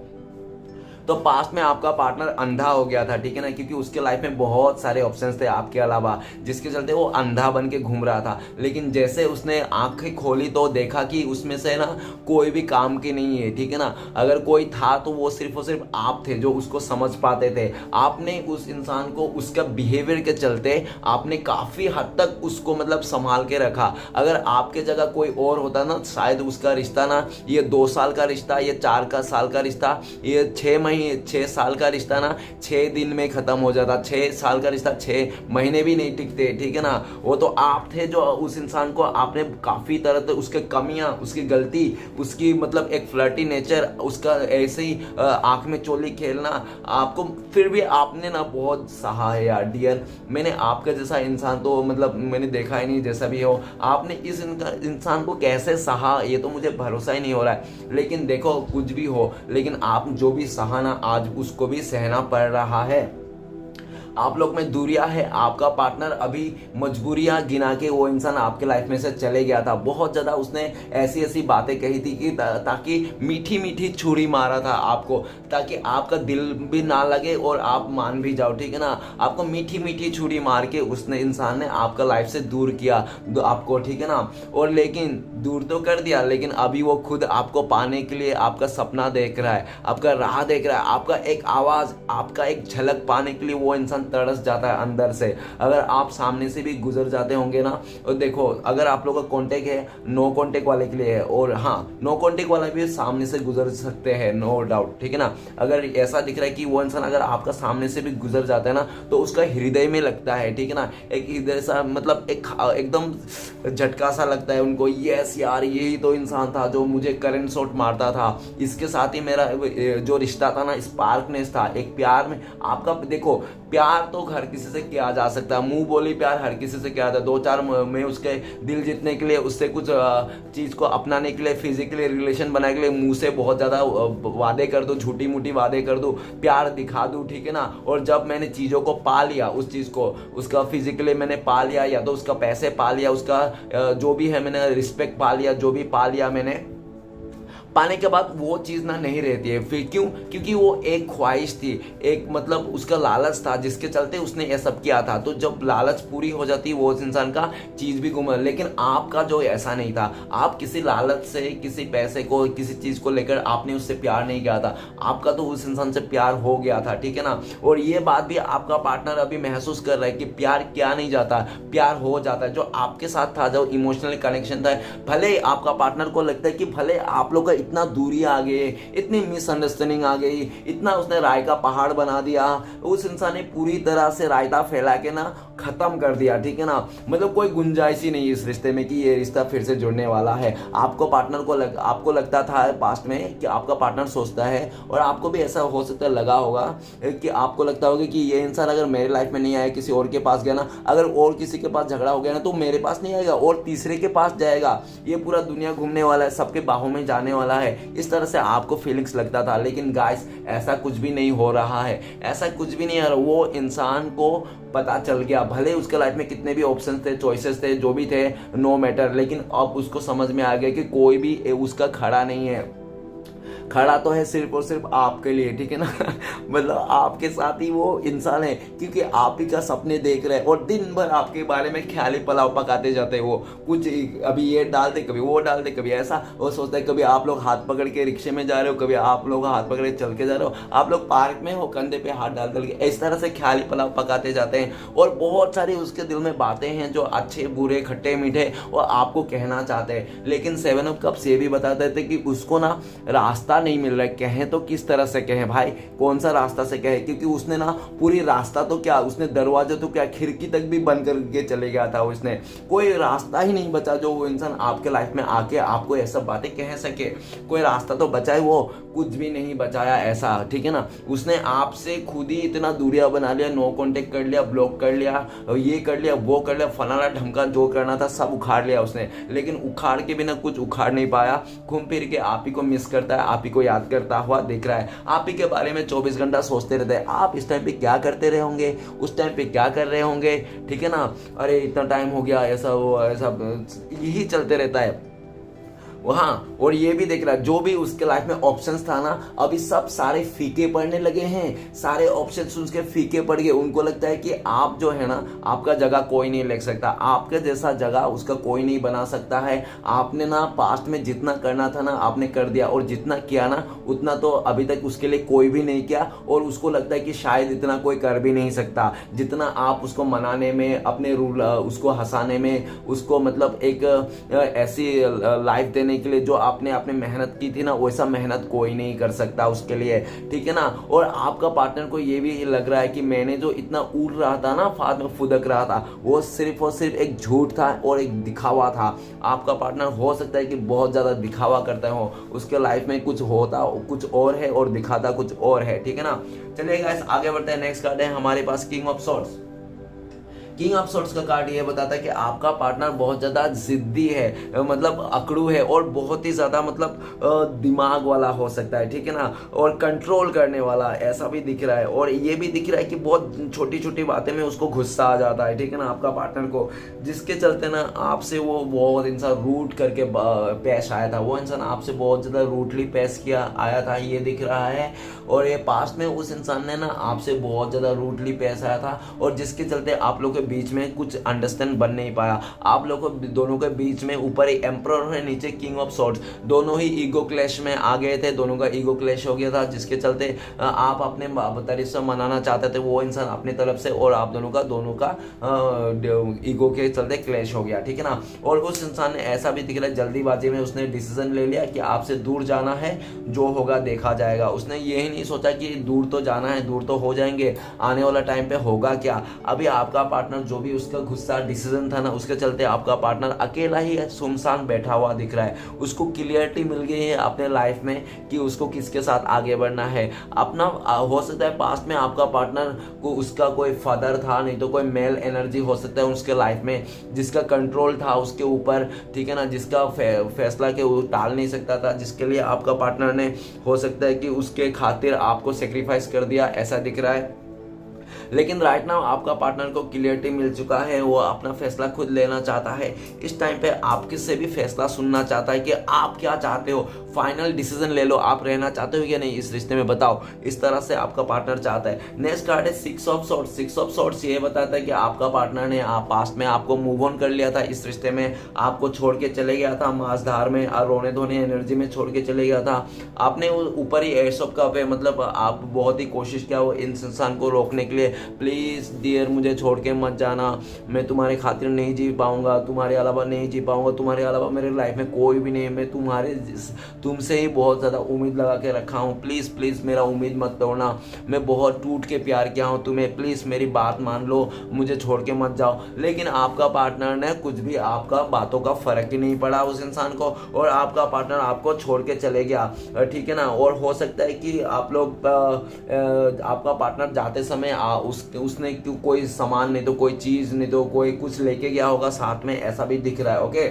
तो पास्ट में आपका पार्टनर अंधा हो गया था, ठीक है ना, क्योंकि उसके लाइफ में बहुत सारे ऑप्शंस थे आपके अलावा, जिसके चलते वो अंधा बन के घूम रहा था। लेकिन जैसे उसने आंखें खोली तो देखा कि उसमें से ना कोई भी काम की नहीं है, ठीक है ना। अगर कोई था तो वो सिर्फ और सिर्फ आप थे जो उसको समझ पाते थे। आपने उस इंसान को उसका बिहेवियर के चलते आपने काफी हद तक उसको मतलब संभाल के रखा। अगर आपके जगह कोई और होता ना, शायद उसका रिश्ता ना ये 2 साल का रिश्ता, ये 4 साल का रिश्ता, ये 6 साल का रिश्ता ना 6 दिन में खत्म हो जाता। 6 साल का रिश्ता 6 महीने भी नहीं टिकते, ठीक है ना। वो तो आप थे जो उस इंसान को आपने काफी तरह से उसके कमियां, उसकी गलती, उसकी मतलब एक फ्लर्टी नेचर, उसका ऐसे ही आंख में चोली खेलना, आपको फिर भी आपने ना बहुत सहा है यार डियर। मैंने आपका जैसा इंसान तो मतलब मैंने देखा ही नहीं, जैसा भी हो आपने इस इंसान को कैसे सहा ये तो मुझे भरोसा ही नहीं हो रहा है। लेकिन देखो कुछ भी हो, लेकिन आप जो भी सहा ना आज उसको भी सहना पड़ रहा है। आप लोग में दूरियां है, आपका पार्टनर अभी मजबूरियां गिना के वो इंसान आपके लाइफ में से चले गया था, बहुत ज्यादा उसने ऐसी ऐसी बातें कही थी कि ताकि मीठी मीठी छुरी मारा था आपको, ताकि आपका दिल भी ना लगे और आप मान भी जाओ, ठीक है ना। आपको मीठी मीठी छुरी मार के उसने इंसान ने आपका लाइफ से दूर किया आपको, ठीक है ना। और लेकिन दूर तो कर दिया, लेकिन अभी वो खुद आपको पाने के लिए आपका सपना देख रहा है, आपका राह देख रहा है, आपका एक आवाज, आपका एक झलक पाने के लिए वो इंसान तरस जाता है अंदर से। अगर आप सामने से भी गुजर जाते होंगे ना, और देखो अगर आप लोग का कॉन्टेक्ट है नो कॉन्टेक्ट वाले के लिए है, और हाँ नो कॉन्टेक्ट वाला भी सामने से गुजर सकते हैं, नो डाउट, ठीक है ना। अगर ऐसा दिख रहा है कि वो इंसान अगर आपका सामने से भी गुजर जाता है ना, तो उसका हृदय में लगता है, ठीक है ना, एक हृदय सा मतलब एक एकदम झटका सा लगता है उनको, यस यार यही तो इंसान था जो मुझे करंट शॉट मारता था, इसके साथ ही मेरा जो रिश्ता था ना स्पार्कनेस था, एक प्यार में आपका। देखो प्यार तो हर किसी से किया जा सकता है, मुंह बोली प्यार हर किसी से किया जाता है, दो चार में उसके दिल जीतने के लिए, उससे कुछ चीज को अपनाने के लिए, फिजिकली रिलेशन बनाने के लिए मुंह से बहुत ज्यादा वादे कर दो, झूठी मूठी वादे कर दो, प्यार दिखा दूं, ठीक है ना। और जब मैंने चीजों को पा लिया, उस चीज को उसका फिजिकली मैंने पा लिया, या तो उसका पैसे पा लिया, उसका जो भी है मैंने रिस्पेक्ट पा लिया, जो भी पा लिया मैंने, पाने के बाद वो चीज़ ना नहीं रहती है फिर। क्यों? क्योंकि वो एक ख्वाहिश थी, एक मतलब उसका लालच था जिसके चलते उसने ये सब किया था। तो जब लालच पूरी हो जाती वो उस इंसान का चीज़ भी गुम। लेकिन आपका जो ऐसा नहीं था, आप किसी लालच से, किसी पैसे को, किसी चीज़ को लेकर आपने उससे प्यार नहीं किया था, आपका तो उस इंसान से प्यार हो गया था, ठीक है ना। और ये बात भी आपका पार्टनर अभी महसूस कर रहा है कि प्यार किया नहीं जाता, प्यार हो जाता है। जो आपके साथ था, जो इमोशनल कनेक्शन था, भले आपका पार्टनर को लगता है कि भले आप लोग का इतना दूरी आ गई, इतनी मिसअंडरस्टैंडिंग आ गई, इतना उसने राय का पहाड़ बना दिया, उस इंसान ने पूरी तरह से रायता फैला के ना खत्म कर दिया, ठीक है ना। मतलब कोई गुंजाइश ही नहीं इस रिश्ते में कि ये रिश्ता फिर से जुड़ने वाला है। आपको पार्टनर को आपको लगता था पास्ट में कि आपका पार्टनर सोचता है, और आपको भी ऐसा हो सकता है लगा होगा कि आपको लगता होगा कि ये इंसान अगर मेरे लाइफ में नहीं आया, किसी और के पास गया ना, अगर और किसी के पास झगड़ा हो गया ना तो मेरे पास नहीं आएगा और तीसरे के पास जाएगा, ये पूरा दुनिया घूमने वाला है, सबके बाहों में जाने वाला है, इस तरह से आपको फीलिंग्स लगता था। लेकिन गाइस ऐसा कुछ भी नहीं हो रहा है, ऐसा कुछ भी नहीं है। वो इंसान को पता चल गया, भले उसके लाइफ में कितने भी ऑप्शंस थे, चॉइसेस थे, जो भी थे, नो मैटर, लेकिन अब उसको समझ में आ गया कि कोई भी उसका खड़ा नहीं है। खड़ा तो है सिर्फ और सिर्फ आपके लिए, ठीक है ना। मतलब आपके साथ ही वो इंसान है, क्योंकि आप ही का सपने देख रहे हैं और दिन भर आपके बारे में ख्याली पुलाव पकाते जाते हैं। वो कुछ अभी ये डालते, कभी वो डालते, कभी ऐसा, वो सोचता है कभी आप लोग हाथ पकड़ के रिक्शे में जा रहे हो, कभी आप लोग हाथ पकड़ के चल के जा रहे हो, आप लोग पार्क में हो, कंधे पे हाथ डाल के, इस तरह से ख्याली पुलाव पकाते जाते हैं। और बहुत सारी उसके दिल में बातें हैं जो अच्छे बुरे खट्टे मीठे वो आपको कहना चाहते हैं। लेकिन 7 अप कप्स ये भी बताते थे कि उसको ना रास्ता नहीं मिल रहा है, कहें तो किस तरह से कहें भाई, कौन सा रास्ता से कहे, क्योंकि उसने ना पूरी रास्ता तो क्या, उसने दरवाजा तो क्या, खिड़की तक भी बंद करके चले गया था। उसने कोई रास्ता ही नहीं बचा जो वो इंसान आपके लाइफ में आके आपको ऐसा बातें कह सके। कोई रास्ता तो बचाए, वो कुछ भी नहीं बचाया ऐसा, ठीक है ना। उसने आपसे खुद ही इतना दूरियां बना लिया, नो कांटेक्ट कर लिया, ब्लॉक कर लिया, ये कर लिया, वो कर लिया, फलाना ढमका, जो करना था सब उखाड़ लिया उसने। लेकिन उखाड़ के बिना कुछ उखाड़ नहीं पाया, घूम फिर के आप ही को मिस करता है, आप ही को याद करता हुआ दिख रहा है, आप ही के बारे में 24 घंटा सोचते रहते हैं। आप इस टाइम पे क्या करते रहे होंगे, उस टाइम पे क्या कर रहे होंगे, ठीक है ना। अरे इतना टाइम हो गया, ऐसा वो ऐसा, यही चलते रहता है वहाँ। और ये भी देख रहा है जो भी उसके लाइफ में ऑप्शंस था ना, अभी सब सारे फीके पड़ने लगे हैं, सारे ऑप्शंस उसके फीके पड़ गए। उनको लगता है कि आप जो है ना, आपका जगह कोई नहीं ले सकता, आपके जैसा जगह उसका कोई नहीं बना सकता है। आपने ना पास्ट में जितना करना था ना आपने कर दिया, और जितना किया ना उतना तो अभी तक उसके लिए कोई भी नहीं किया। और उसको लगता है कि शायद इतना कोई कर भी नहीं सकता जितना आप उसको मनाने में, अपने रूल उसको हंसाने में, उसको मतलब एक ऐसी लाइफ देने के लिए जो आपने मेहनत की थी ना, वैसा मेहनत कोई नहीं कर सकता उसके लिए, ठीक है ना। और आपका पार्टनर को ये भी लग रहा है कि मैंने जो इतना उड़ रहा था ना, फाद में फुदक रहा था, वो सिर्फ और सिर्फ एक झूठ था और एक दिखावा था। आपका पार्टनर हो सकता है कि बहुत ज्यादा दिखावा करता हो, उसके लाइफ में कुछ होता कुछ और है और दिखाता कुछ और है, ठीक है ना। चलिए गाइस आगे बढ़ते हैं। नेक्स्ट कार्ड है हमारे पास king of swords. King of swords का कार्ड ये बताता है कि आपका पार्टनर बहुत ज्यादा जिद्दी है, मतलब अकड़ू है और बहुत ही ज्यादा मतलब दिमाग वाला हो सकता है, ठीक है ना, और कंट्रोल करने वाला ऐसा भी दिख रहा है। और ये भी दिख रहा है कि बहुत छोटी छोटी बातें में उसको गुस्सा आ जाता है, ठीक है ना, आपका पार्टनर को, जिसके चलते ना आपसे वो बहुत इंसान रूट करके पेश आया था, वो इंसान आपसे बहुत ज्यादा रूटली पेश किया आया था, ये दिख रहा है। और ये पास्ट में उस इंसान ने ना आपसे बहुत ज्यादा रूटली पेश आया था और जिसके चलते आप लोग के बीच में कुछ अंडरस्टैंड बन नहीं पाया। आप लोगों दोनों के बीच में ऊपर ही एम्परर है, नीचे किंग ऑफ सॉर्ड्स, दोनों ही ईगो क्लैश में आ गए थे, दोनों का ईगो क्लैश हो गया था, जिसके चलते आप अपने तरफ से मनाना चाहते थे, वो इंसान अपनी तरफ से, और आप दोनों का ईगो के चलते क्लैश हो गया, ठीक है ना। और उस इंसान ने ऐसा भी दिख रहा है जल्दीबाजी में उसने डिसीजन ले लिया कि आपसे दूर जाना है, जो होगा देखा जाएगा। उसने यही नहीं सोचा कि दूर तो जाना है, दूर तो हो जाएंगे, आने वाला टाइम पे होगा क्या। अभी आपका पार्टनर जो भी उसका गुस्सा डिसीजन था ना, उसके चलते आपका पार्टनर अकेला ही सुनसान बैठा हुआ दिख रहा है। उसको क्लियरिटी मिल गई है अपने लाइफ में कि उसको किसके साथ आगे बढ़ना है। अपना हो सकता है पास्ट में आपका पार्टनर को उसका कोई फादर था, नहीं तो कोई मेल एनर्जी हो सकता है उसके लाइफ में जिसका कंट्रोल था उसके ऊपर, ठीक है ना, जिसका फैसला के वो टाल नहीं सकता था, जिसके लिए आपका पार्टनर ने हो सकता है कि उसके खातिर आपको सेक्रीफाइस कर दिया, ऐसा दिख रहा है। लेकिन राइट नाउ आपका पार्टनर को क्लियरिटी मिल चुका है, वो अपना फैसला खुद लेना चाहता है। इस टाइम पे आप किससे भी फैसला सुनना चाहता है कि आप क्या चाहते हो, फाइनल डिसीजन ले लो, आप रहना चाहते हो या नहीं इस रिश्ते में, बताओ, इस तरह से आपका पार्टनर चाहता है। नेक्स्ट कार्ड है six of swords. Six of swords ये बताता है कि आपका पार्टनर ने पास्ट में आपको मूव ऑन कर लिया था, इस रिश्ते में आपको छोड़ के चले गया था, मांसधार में और रोने धोने एनर्जी में छोड़ के चले गया था। आपने ऊपर ही एस ऑफ कप है, मतलब आप बहुत ही कोशिश किया वो इन इंसान को रोकने के लिए, प्लीज डियर मुझे छोड़ के मत जाना, मैं तुम्हारे खातिर नहीं जी पाऊंगा, तुम्हारे अलावा नहीं जी पाऊंगा, तुम्हारे अलावा मेरे लाइफ में कोई भी नहीं है, मैं तुमसे ही बहुत ज़्यादा उम्मीद लगा के रखा हूँ, प्लीज़ प्लीज़ मेरा उम्मीद मत तोड़ना, मैं बहुत टूट के प्यार किया हूँ तुम्हें, प्लीज़ मेरी बात मान लो, मुझे छोड़ के मत जाओ। लेकिन आपका पार्टनर ने कुछ भी, आपका बातों का फर्क ही नहीं पड़ा उस इंसान को, और आपका पार्टनर आपको छोड़ के चले गया, ठीक है ना। और हो सकता है कि आप लोग आपका पार्टनर जाते समय उसने कोई सामान नहीं तो कोई चीज नहीं तो कोई कुछ लेके गया होगा साथ में, ऐसा भी दिख रहा है, ओके।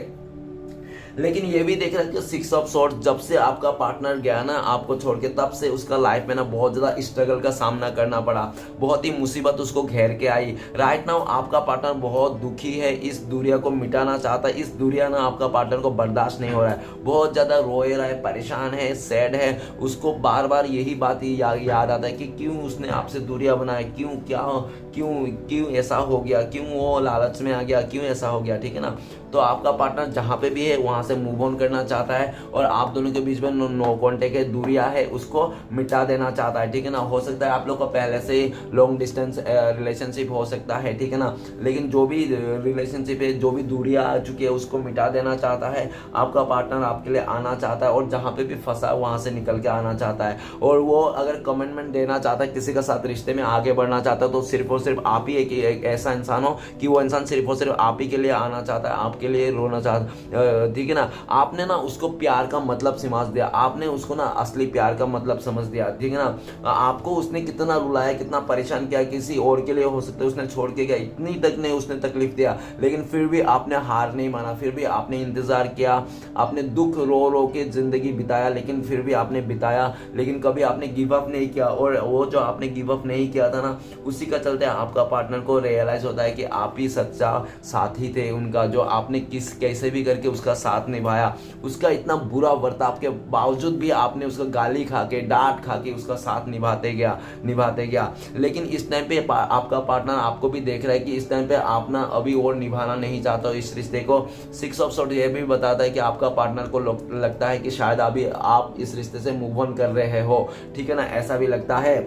लेकिन ये भी देख रहा है कि सिक्स ऑफ सॉर्ड्स जब से आपका पार्टनर गया ना आपको छोड़ के, तब से उसका लाइफ में ना बहुत ज्यादा स्ट्रगल का सामना करना पड़ा, बहुत ही मुसीबत उसको घेर के आई। राइट नाउ आपका पार्टनर बहुत दुखी है, इस दूरिया को मिटाना चाहता है, इस दूरिया ना आपका पार्टनर को बर्दाश्त नहीं हो रहा है, बहुत ज्यादा रोए रहा है, परेशान है, सैड है, उसको बार बार यही बात याद आता है कि क्यों उसने आपसे दूरिया बनाया, क्यों ऐसा हो गया, क्यों वो लालच में आ गया, क्यों ऐसा हो गया, ठीक है ना। तो आपका पार्टनर जहाँ पे भी है वहाँ से मूव ऑन करना चाहता है और आप दोनों के बीच में नो कॉन्टेक्ट है, दूरिया है, उसको मिटा देना चाहता है, ठीक है ना। हो सकता है आप लोग का पहले से ही लॉन्ग डिस्टेंस रिलेशनशिप हो सकता है, ठीक है ना। लेकिन जो भी रिलेशनशिप है, जो भी दूरिया आ चुकी है, उसको मिटा देना चाहता है आपका पार्टनर, आपके लिए आना चाहता है और जहाँ पे भी फंसा है वहाँ से निकल के आना चाहता है। और वो अगर कमिटमेंट देना चाहता है, किसी के साथ रिश्ते में आगे बढ़ना चाहता है, तो सिर्फ और सिर्फ आप ही एक ऐसा इंसान हो कि वो इंसान सिर्फ और सिर्फ आप ही के लिए आना चाहता है, आपके लिए रोना चाहता, ठीक है ना। आपने ना उसको प्यार का मतलब समझ दिया, आपने उसको ना असली प्यार का मतलब समझ दिया, ठीक है ना। आपको उसने कितना रुलाया, कितना परेशान किया, किसी और के लिए हो सकता है उसने छोड़ के गया, इतनी तक ने उसने तकलीफ दिया, लेकिन फिर भी आपने हार नहीं माना, फिर भी आपने इंतजार किया, आपने दुख रो रो के जिंदगी बिताया, लेकिन फिर भी आपने बिताया, लेकिन कभी आपने गिव अप नहीं किया। और वो जो आपने गिव अप नहीं किया था ना, उसी का चलते आपका पार्टनर को रियलाइज होता है कि आप ही सच्चा साथी थे उनका, जो आपने कैसे भी करके उसका साथ निभाया, उसका इतना बुरा बर्ताव के बावजूद भी आपने उसका गाली खा के, डांट खा के उसका साथ निभाते गया। लेकिन इस टाइम पे आपका पार्टनर आपको भी देख रहा है कि इस टाइम पे आप ना अभी और निभाना नहीं चाहते हो इस रिश्ते को। सिक्स ऑफ सॉर्ड्स ये भी बताता है कि आपका पार्टनर को लगता है कि शायद अभी आप इस रिश्ते से मूव ऑन कर रहे हो, ठीक है ना, ऐसा भी लगता है।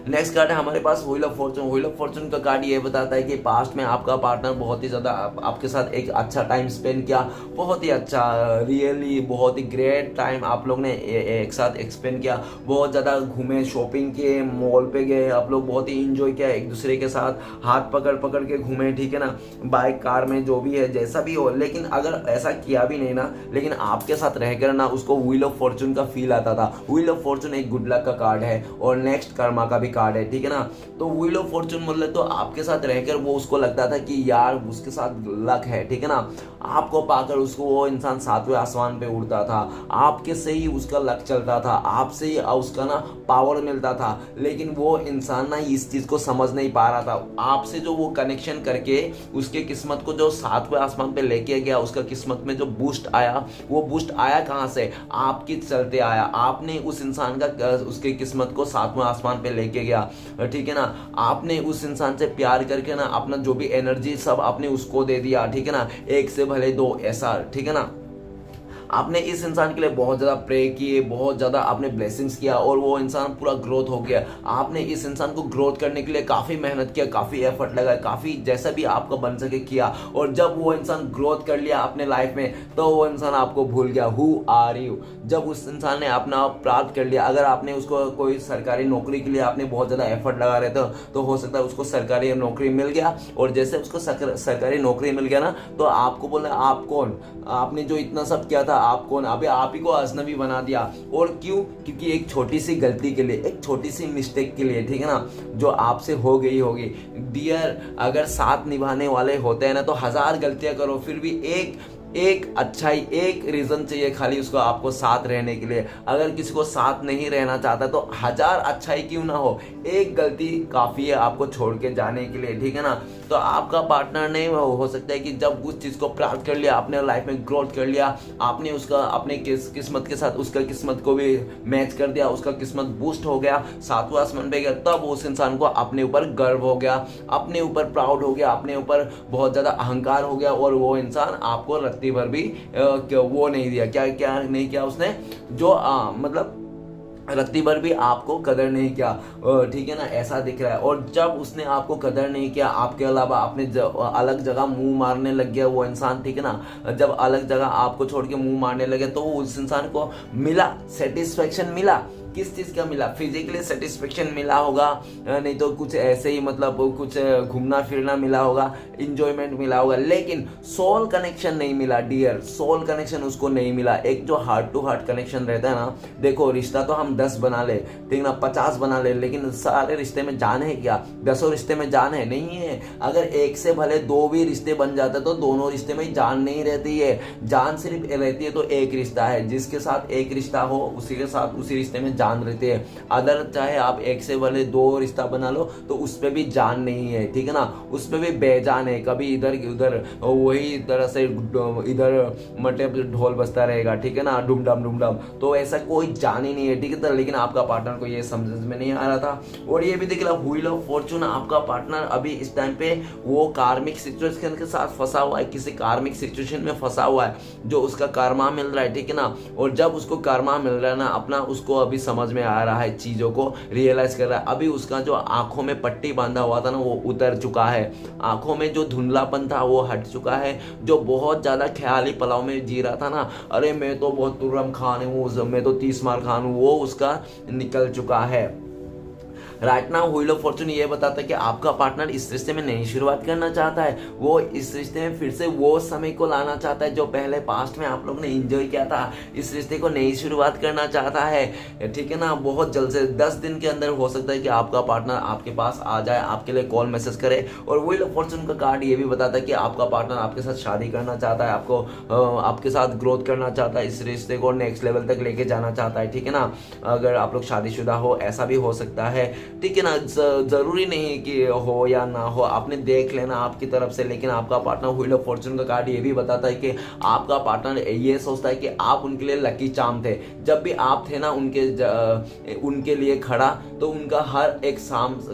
नेक्स्ट कार्ड है हमारे पास wheel of fortune. Wheel of fortune का कार्ड ये बताता है कि पास्ट में आपका पार्टनर बहुत ही ज्यादा आपके साथ एक अच्छा टाइम स्पेंड किया, बहुत ही अच्छा, रियली बहुत ही ग्रेट टाइम आप लोग ने एक साथ स्पेंड किया, बहुत ज्यादा घूमे, शॉपिंग किए, मॉल पे गए, आप लोग बहुत ही इंजॉय किया, एक दूसरे के साथ हाथ पकड़ के घूमे, ठीक है ना, बाइक कार में जो भी है जैसा भी हो। लेकिन अगर ऐसा किया भी नहीं ना, लेकिन आपके साथ रहकर ना उसको व्हील ऑफ फॉर्चून का फील आता था। व्हील ऑफ फॉर्चून एक गुड लक का कार्ड है और नेक्स्ट कर्मा का भी कार्ड है, ठीक है ना। तो व्हील ऑफ फॉर्चून मतलब तो आपके साथ रहकर वो उसको लगता था कि यार उसके साथ लक है, ठीक है ना। आपको पाकर उसको वो इंसान सातवें आसमान पे उड़ता था, आपके से ही उसका लक चलता था, आपसे ही उसका ना पावर मिलता था। लेकिन वो इंसान ना इस चीज को समझ नहीं पा रहा था। आपसे जो वो कनेक्शन करके उसके किस्मत को जो सातवें आसमान पे लेके गया, उसका किस्मत में जो बूस्ट आया, वो बूस्ट आया कहां से? आपके चलते आया। आपने उस इंसान का उसके किस्मत को सातवें आसमान पे लेके गया, ठीक है ना। आपने उस इंसान से प्यार करके ना अपना जो भी एनर्जी सब आपने उसको दे दिया, ठीक है ना। एक से भले दो, ऐसा, ठीक है ना। आपने इस इंसान के लिए बहुत ज़्यादा प्रे किए, बहुत ज़्यादा आपने ब्लेसिंग्स किया और वो इंसान पूरा ग्रोथ हो गया। आपने इस इंसान को ग्रोथ करने के लिए काफ़ी मेहनत किया, काफ़ी एफर्ट लगाया, काफ़ी जैसा भी आपका बन सके किया। और जब वो इंसान ग्रोथ कर लिया अपने लाइफ में, तो वो इंसान आपको भूल गया। Who are you? जब उस इंसान ने अपना प्राप्त कर लिया, अगर आपने उसको कोई सरकारी नौकरी के लिए आपने बहुत ज़्यादा एफर्ट लगा रहे थे, तो हो सकता है उसको सरकारी नौकरी मिल गया। और जैसे उसको सरकारी नौकरी मिल गया ना, तो आपको बोला आप कौन? आपने जो इतना सब किया था, आप कौन? अबे आप ही को अजनबी बना दिया। और क्यों? क्योंकि एक छोटी सी गलती के लिए, एक छोटी सी मिस्टेक के लिए, ठीक है ना, जो आपसे हो गई होगी। डियर, अगर साथ निभाने वाले होते हैं ना, तो 1000 गलतियां करो, फिर भी एक अच्छाई, एक रीजन चाहिए खाली उसको, आपको साथ रहने के लिए। अगर किसी को साथ नहीं रहना चाहता तो 1000 अच्छाई क्यों ना हो, एक गलती काफी है आपको छोड़ के जाने के लिए, ठीक है ना। तो आपका पार्टनर ने हो सकता है कि जब उस चीज को प्राप्त कर लिया, अपने लाइफ में ग्रोथ कर लिया, आपने उसका अपने किस्मत के साथ उसका किस्मत को भी मैच कर दिया, उसका किस्मत बूस्ट हो गया, सातवां आसमान पे गया, तब उस इंसान को अपने ऊपर गर्व हो गया, अपने ऊपर प्राउड हो गया, अपने ऊपर बहुत ज्यादा अहंकार हो गया। और वो इंसान आपको रत्ती भर भी वो नहीं दिया, क्या क्या नहीं किया उसने, जो मतलब रत्ती भर भी आपको कदर नहीं किया, ठीक है ना, ऐसा दिख रहा है। और जब उसने आपको कदर नहीं किया, आपके अलावा आपने अलग जगह मुंह मारने लग गया वो इंसान, ठीक है ना। जब अलग जगह आपको छोड़ के मुंह मारने लगे, तो उस इंसान को मिला सेटिस्फेक्शन, मिला किस चीज का मिला? फिजिकली सेटिस्फेक्शन मिला होगा, नहीं तो कुछ ऐसे ही मतलब कुछ घूमना फिरना मिला होगा, इंजॉयमेंट मिला होगा, लेकिन सोल कनेक्शन नहीं मिला डियर, सोल कनेक्शन उसको नहीं मिला। एक जो हार्ट टू हार्ट कनेक्शन रहता है ना, देखो रिश्ता तो हम 10 बना ले, ठीक ना, 50 बना ले, लेकिन सारे रिश्ते में जान है क्या? 10 रिश्ते में जान है नहीं है। अगर एक से भले 2 भी रिश्ते बन जाते तो दोनों रिश्ते में जान नहीं रहती है। जान सिर्फ रहती है तो एक रिश्ता है, जिसके साथ एक रिश्ता हो उसी के साथ उसी रिश्ते में जान रहते हैं। अदर चाहे आप एक से भले 2 रिश्ता बना लो, तो उस पे भी जान नहीं है, ठीक है ना, उस पे भी बेजान है। कभी इधर उधर वही तरह से इधर मटे ढोल बजता रहेगा, ठीक है ना, डुमडम डुमडम, तो ऐसा कोई जान ही नहीं है, ठीक है। लेकिन आपका पार्टनर को ये समझ में नहीं आ रहा था। और ये भी देख लो, व्हील ऑफ फॉर्चून, आपका पार्टनर अभी इस टाइम पे वो कार्मिक सिचुएशन के साथ फंसा हुआ है, किसी कार्मिक सिचुएशन में फंसा हुआ है, जो उसका कर्मा मिल रहा है, ठीक है ना। और जब उसको कर्मा मिल रहा है ना अपना, उसको अभी समझ में आ रहा है, चीजों को रियलाइज कर रहा है। अभी उसका जो आंखों में पट्टी बांधा हुआ था ना, वो उतर चुका है, आंखों में जो धुंधलापन था वो हट चुका है। जो बहुत ज्यादा ख्याली पलाव में जी रहा था ना, अरे मैं तो बहुत तुर्रम खान हूँ, मैं तो 30 मार खान हूँ, वो उसका निकल चुका है। Right now wheel of Fortune ये बताता है कि आपका पार्टनर इस रिश्ते में नई शुरुआत करना चाहता है। वो इस रिश्ते में फिर से वो समय को लाना चाहता है जो पहले पास्ट में आप लोग ने एंजॉय किया था। इस रिश्ते को नई शुरुआत करना चाहता है, ठीक है ना। बहुत जल्द से 10 दिन के अंदर हो सकता है कि आपका पार्टनर आपके पास आ जाए, आपके लिए कॉल मैसेज करे। और व्हील ऑफ फॉर्चून का कार्ड ये भी बताता है कि आपका पार्टनर आपके साथ शादी करना चाहता है, आपको आपके साथ ग्रोथ करना चाहता है, इस रिश्ते को नेक्स्ट लेवल तक लेके जाना चाहता है, ठीक है ना। अगर आप लोग शादीशुदा हो, ऐसा भी हो सकता है, ठीक है ना। जरूरी नहीं कि हो या ना हो, आपने देख लेना आपकी तरफ से। लेकिन आपका पार्टनर, व्हील ऑफ फॉर्चून का कार्ड ये भी बताता है कि आपका पार्टनर ये सोचता है कि आप उनके लिए लकी चार्म थे। जब भी आप थे ना उनके लिए खड़ा, तो उनका हर एक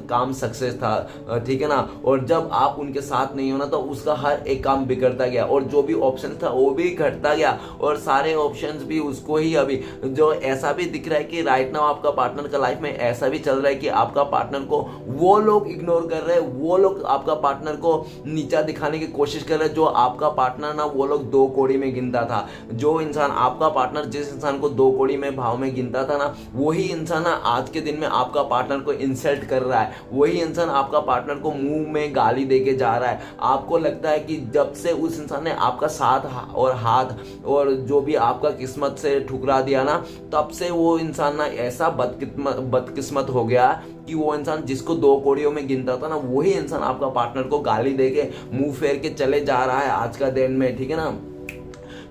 काम सक्सेस था, ठीक है ना। और जब आप उनके साथ नहीं हो ना, तो उसका हर एक काम बिगड़ता गया, और जो भी ऑप्शन था वो भी घटता गया, और सारे ऑप्शंस भी उसको ही। अभी जो ऐसा भी दिख रहा है कि राइट नाउ आपका पार्टनर का लाइफ में ऐसा भी चल रहा है कि आपका पार्टनर को वो लोग इग्नोर कर रहे हैं, वो लोग आपका पार्टनर को नीचा दिखाने की कोशिश कर रहे हैं, जो आपका पार्टनर ना वो लोग 2 कौड़ी में गिनता था। जो इंसान, आपका पार्टनर जिस इंसान को 2 कौड़ी में भाव में गिनता था ना, वही इंसान ना आज के दिन में आपका पार्टनर को इंसल्ट कर रहा है। वही इंसान आपका पार्टनर को मुंह में गाली देके जा रहा है। आपको लगता है कि जब से उस इंसान ने आपका साथ और हाथ और जो भी आपका किस्मत से ठुकरा दिया ना, तब से वो इंसान ना ऐसा बदकिस्मत हो गया कि वो इंसान जिसको 2 कौड़ियों में गिनता था ना, वही इंसान आपका पार्टनर को गाली देके मुंह फेर के चले जा रहा है आज का दिन में, ठीक है ना।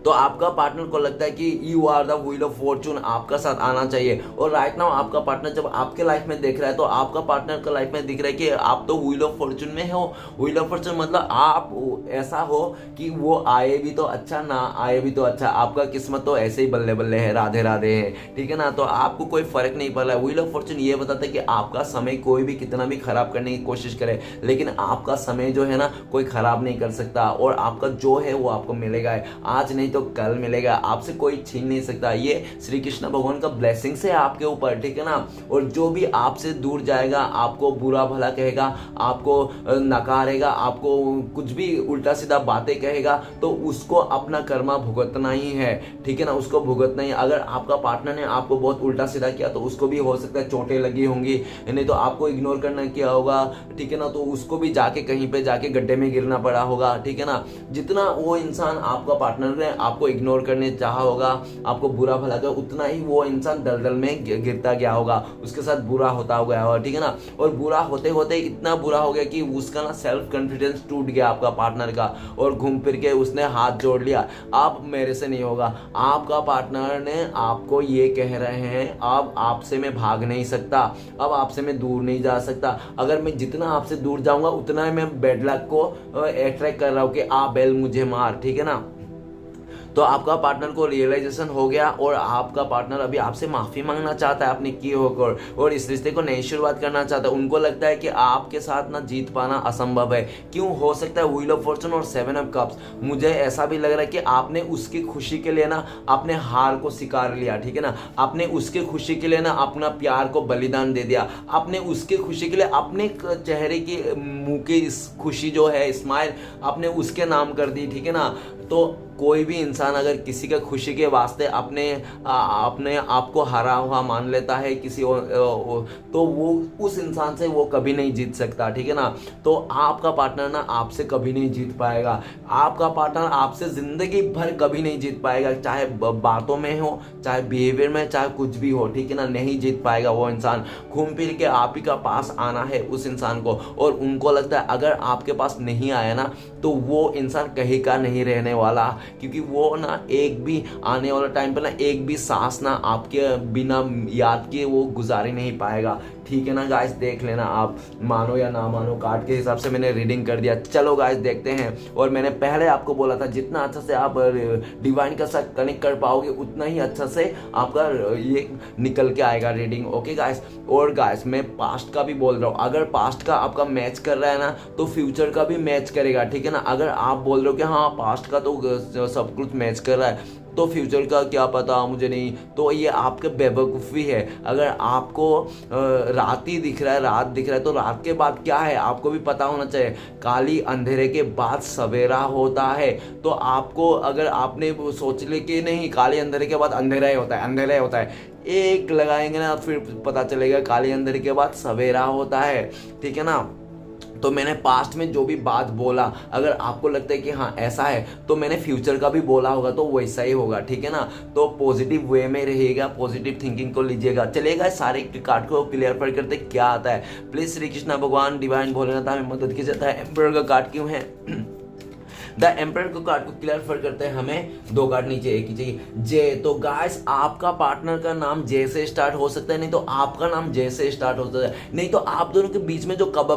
तो आपका पार्टनर को लगता है कि you are the wheel of fortune, आपका साथ आना चाहिए। और राइट नाउ आपका पार्टनर जब आपके लाइफ में देख रहा है तो आपका पार्टनर का लाइफ में दिख रहा है कि आप तो व्हील ऑफ फॉर्चून में हो। व्हील ऑफ फॉर्चून मतलब आप ऐसा हो कि वो आए भी तो अच्छा, ना आए भी तो अच्छा, आपका किस्मत तो ऐसे ही बल्ले बल्ले है, राधे राधे है, ठीक है ना। तो आपको कोई फर्क नहीं पड़ रहा है। व्हील ऑफ फॉर्चून ये बताता है कि आपका समय कोई भी कितना भी खराब करने की कोशिश करे, लेकिन आपका समय जो है ना कोई खराब नहीं कर सकता, और आपका जो है वो आपको मिलेगा। आज नहीं तो कल मिलेगा, आपसे कोई छीन नहीं सकता। ये श्री कृष्ण भगवान का ब्लेसिंग है आपके ऊपर, ठीक है ना। और जो भी आपसे दूर जाएगा, आपको बुरा भला कहेगा, आपको नकारेगा, आपको कुछ भी उल्टा सीधा बातें कहेगा, तो उसको अपना कर्मा भुगतना ही है, ठीक है ना, उसको भुगतना ही। अगर आपका पार्टनर ने आपको बहुत उल्टा सीधा किया तो उसको भी हो सकता है चोटें लगी होंगी, नहीं तो आपको इग्नोर करना किया होगा, ठीक है ना, तो उसको भी जाके कहीं पे जाके गड्ढे में गिरना पड़ा होगा, ठीक है ना। जितना वो इंसान आपका पार्टनर ने आपको इग्नोर करने चाहा होगा, आपको बुरा भला किया, उतना ही वो इंसान दलदल में गिरता गया होगा, उसके साथ बुरा होता गया होगा, ठीक है ना। और बुरा होते होते इतना बुरा हो गया कि उसका ना सेल्फ कॉन्फिडेंस टूट गया आपका पार्टनर का, और घूम फिर के उसने हाथ जोड़ लिया, अब मेरे से नहीं होगा। आपका पार्टनर ने आपको ये कह रहे हैं, अब आपसे मैं भाग नहीं सकता, अब आपसे मैं दूर नहीं जा सकता, अगर मैं जितना आपसे दूर जाऊंगा उतना ही मैं बैड लक को अट्रैक्ट कर रहा हूं कि आ बैल मुझे मार, ठीक है ना। तो आपका पार्टनर को रियलाइजेशन हो गया, और आपका पार्टनर अभी आपसे माफी मांगना चाहता है अपने किए होकर, और इस रिश्ते को नई शुरुआत करना चाहता है। उनको लगता है कि आपके साथ ना जीत पाना असंभव है। क्यों हो सकता है व्हील ऑफ फॉर्चून और 7 ऑफ कप्स। मुझे ऐसा भी लग रहा है कि आपने उसकी खुशी के लिए ना अपने हार को स्वीकार लिया, ठीक है ना। आपने उसके खुशी के लिए ना अपना प्यार को बलिदान दे दिया, आपने उसके खुशी के लिए अपने चेहरे की मुंह की खुशी जो है स्माइल आपने उसके नाम कर दी, ठीक है ना। तो कोई भी इंसान अगर किसी के खुशी के वास्ते अपने आप को हारा हुआ मान लेता है किसी तो वो उस इंसान से वो कभी नहीं जीत सकता, ठीक है ना। तो आपका पार्टनर ना आपसे कभी नहीं जीत पाएगा, आपका पार्टनर आपसे जिंदगी भर कभी नहीं जीत पाएगा, चाहे बातों में हो, चाहे बिहेवियर में, चाहे कुछ भी हो, ठीक है ना, नहीं जीत पाएगा वो इंसान। घूम फिर के आप ही का पास आना है उस इंसान को, और उनको लगता है अगर आपके पास नहीं आया ना तो वो इंसान कहीं का नहीं रहने वाला, क्योंकि वो ना एक भी आने वाला टाइम पे ना एक भी सांस ना आपके बिना याद किए वो गुजारी नहीं पाएगा, ठीक है ना गाइस। देख लेना, आप मानो या ना मानो, कार्ड के हिसाब से मैंने रीडिंग कर दिया। चलो गाइस देखते हैं। और मैंने पहले आपको बोला था जितना अच्छा से आप डिवाइन के साथ कनेक्ट कर पाओगे उतना ही अच्छा से आपका ये निकल के आएगा रीडिंग, ओके गाइस। और गाइस मैं पास्ट का भी बोल रहा हूँ, अगर पास्ट का आपका मैच कर रहा है ना तो फ्यूचर का भी मैच करेगा, ठीक है ना। अगर आप बोल रहे हो कि हाँ पास्ट का तो सब कुछ मैच कर रहा है तो फ्यूचर का क्या पता मुझे नहीं, तो ये आपके बेवकूफ़ी है। अगर आपको रात ही दिख रहा है, रात दिख रहा है, तो रात के बाद क्या है आपको भी पता होना चाहिए। काली अंधेरे के बाद सवेरा होता है। तो आपको अगर आपने सोच ले कि नहीं काले अंधेरे के बाद अंधेरा ही होता है, अंधेरा ही होता है, एक लगाएंगे ना फिर पता चलेगा काले अंधेरे के बाद सवेरा होता है, ठीक है ना। तो मैंने पास्ट में जो भी बात बोला, अगर आपको लगता है कि हाँ ऐसा है तो मैंने फ्यूचर का भी बोला होगा तो वैसा ही होगा, ठीक है ना। तो पॉजिटिव वे में रहिएगा, पॉजिटिव थिंकिंग को लीजिएगा। चलेगा सारे कार्ड को क्लियर करते क्या आता है। प्लीज श्री कृष्ण भगवान डिवाइन भोलेनाथ हमें मदद कीजिए। एम्परर का कार्ड क्यों है? द एम्परर को कार्ड को क्लियर करते हैं, हमें 2 कार्ड नीचे एक ही चाहिए, जे। तो गाइस आपका पार्टनर का नाम जे से स्टार्ट हो सकता है, नहीं तो आपका नाम जे से स्टार्ट हो सकता है, नहीं तो आप दोनों के बीच में जो कब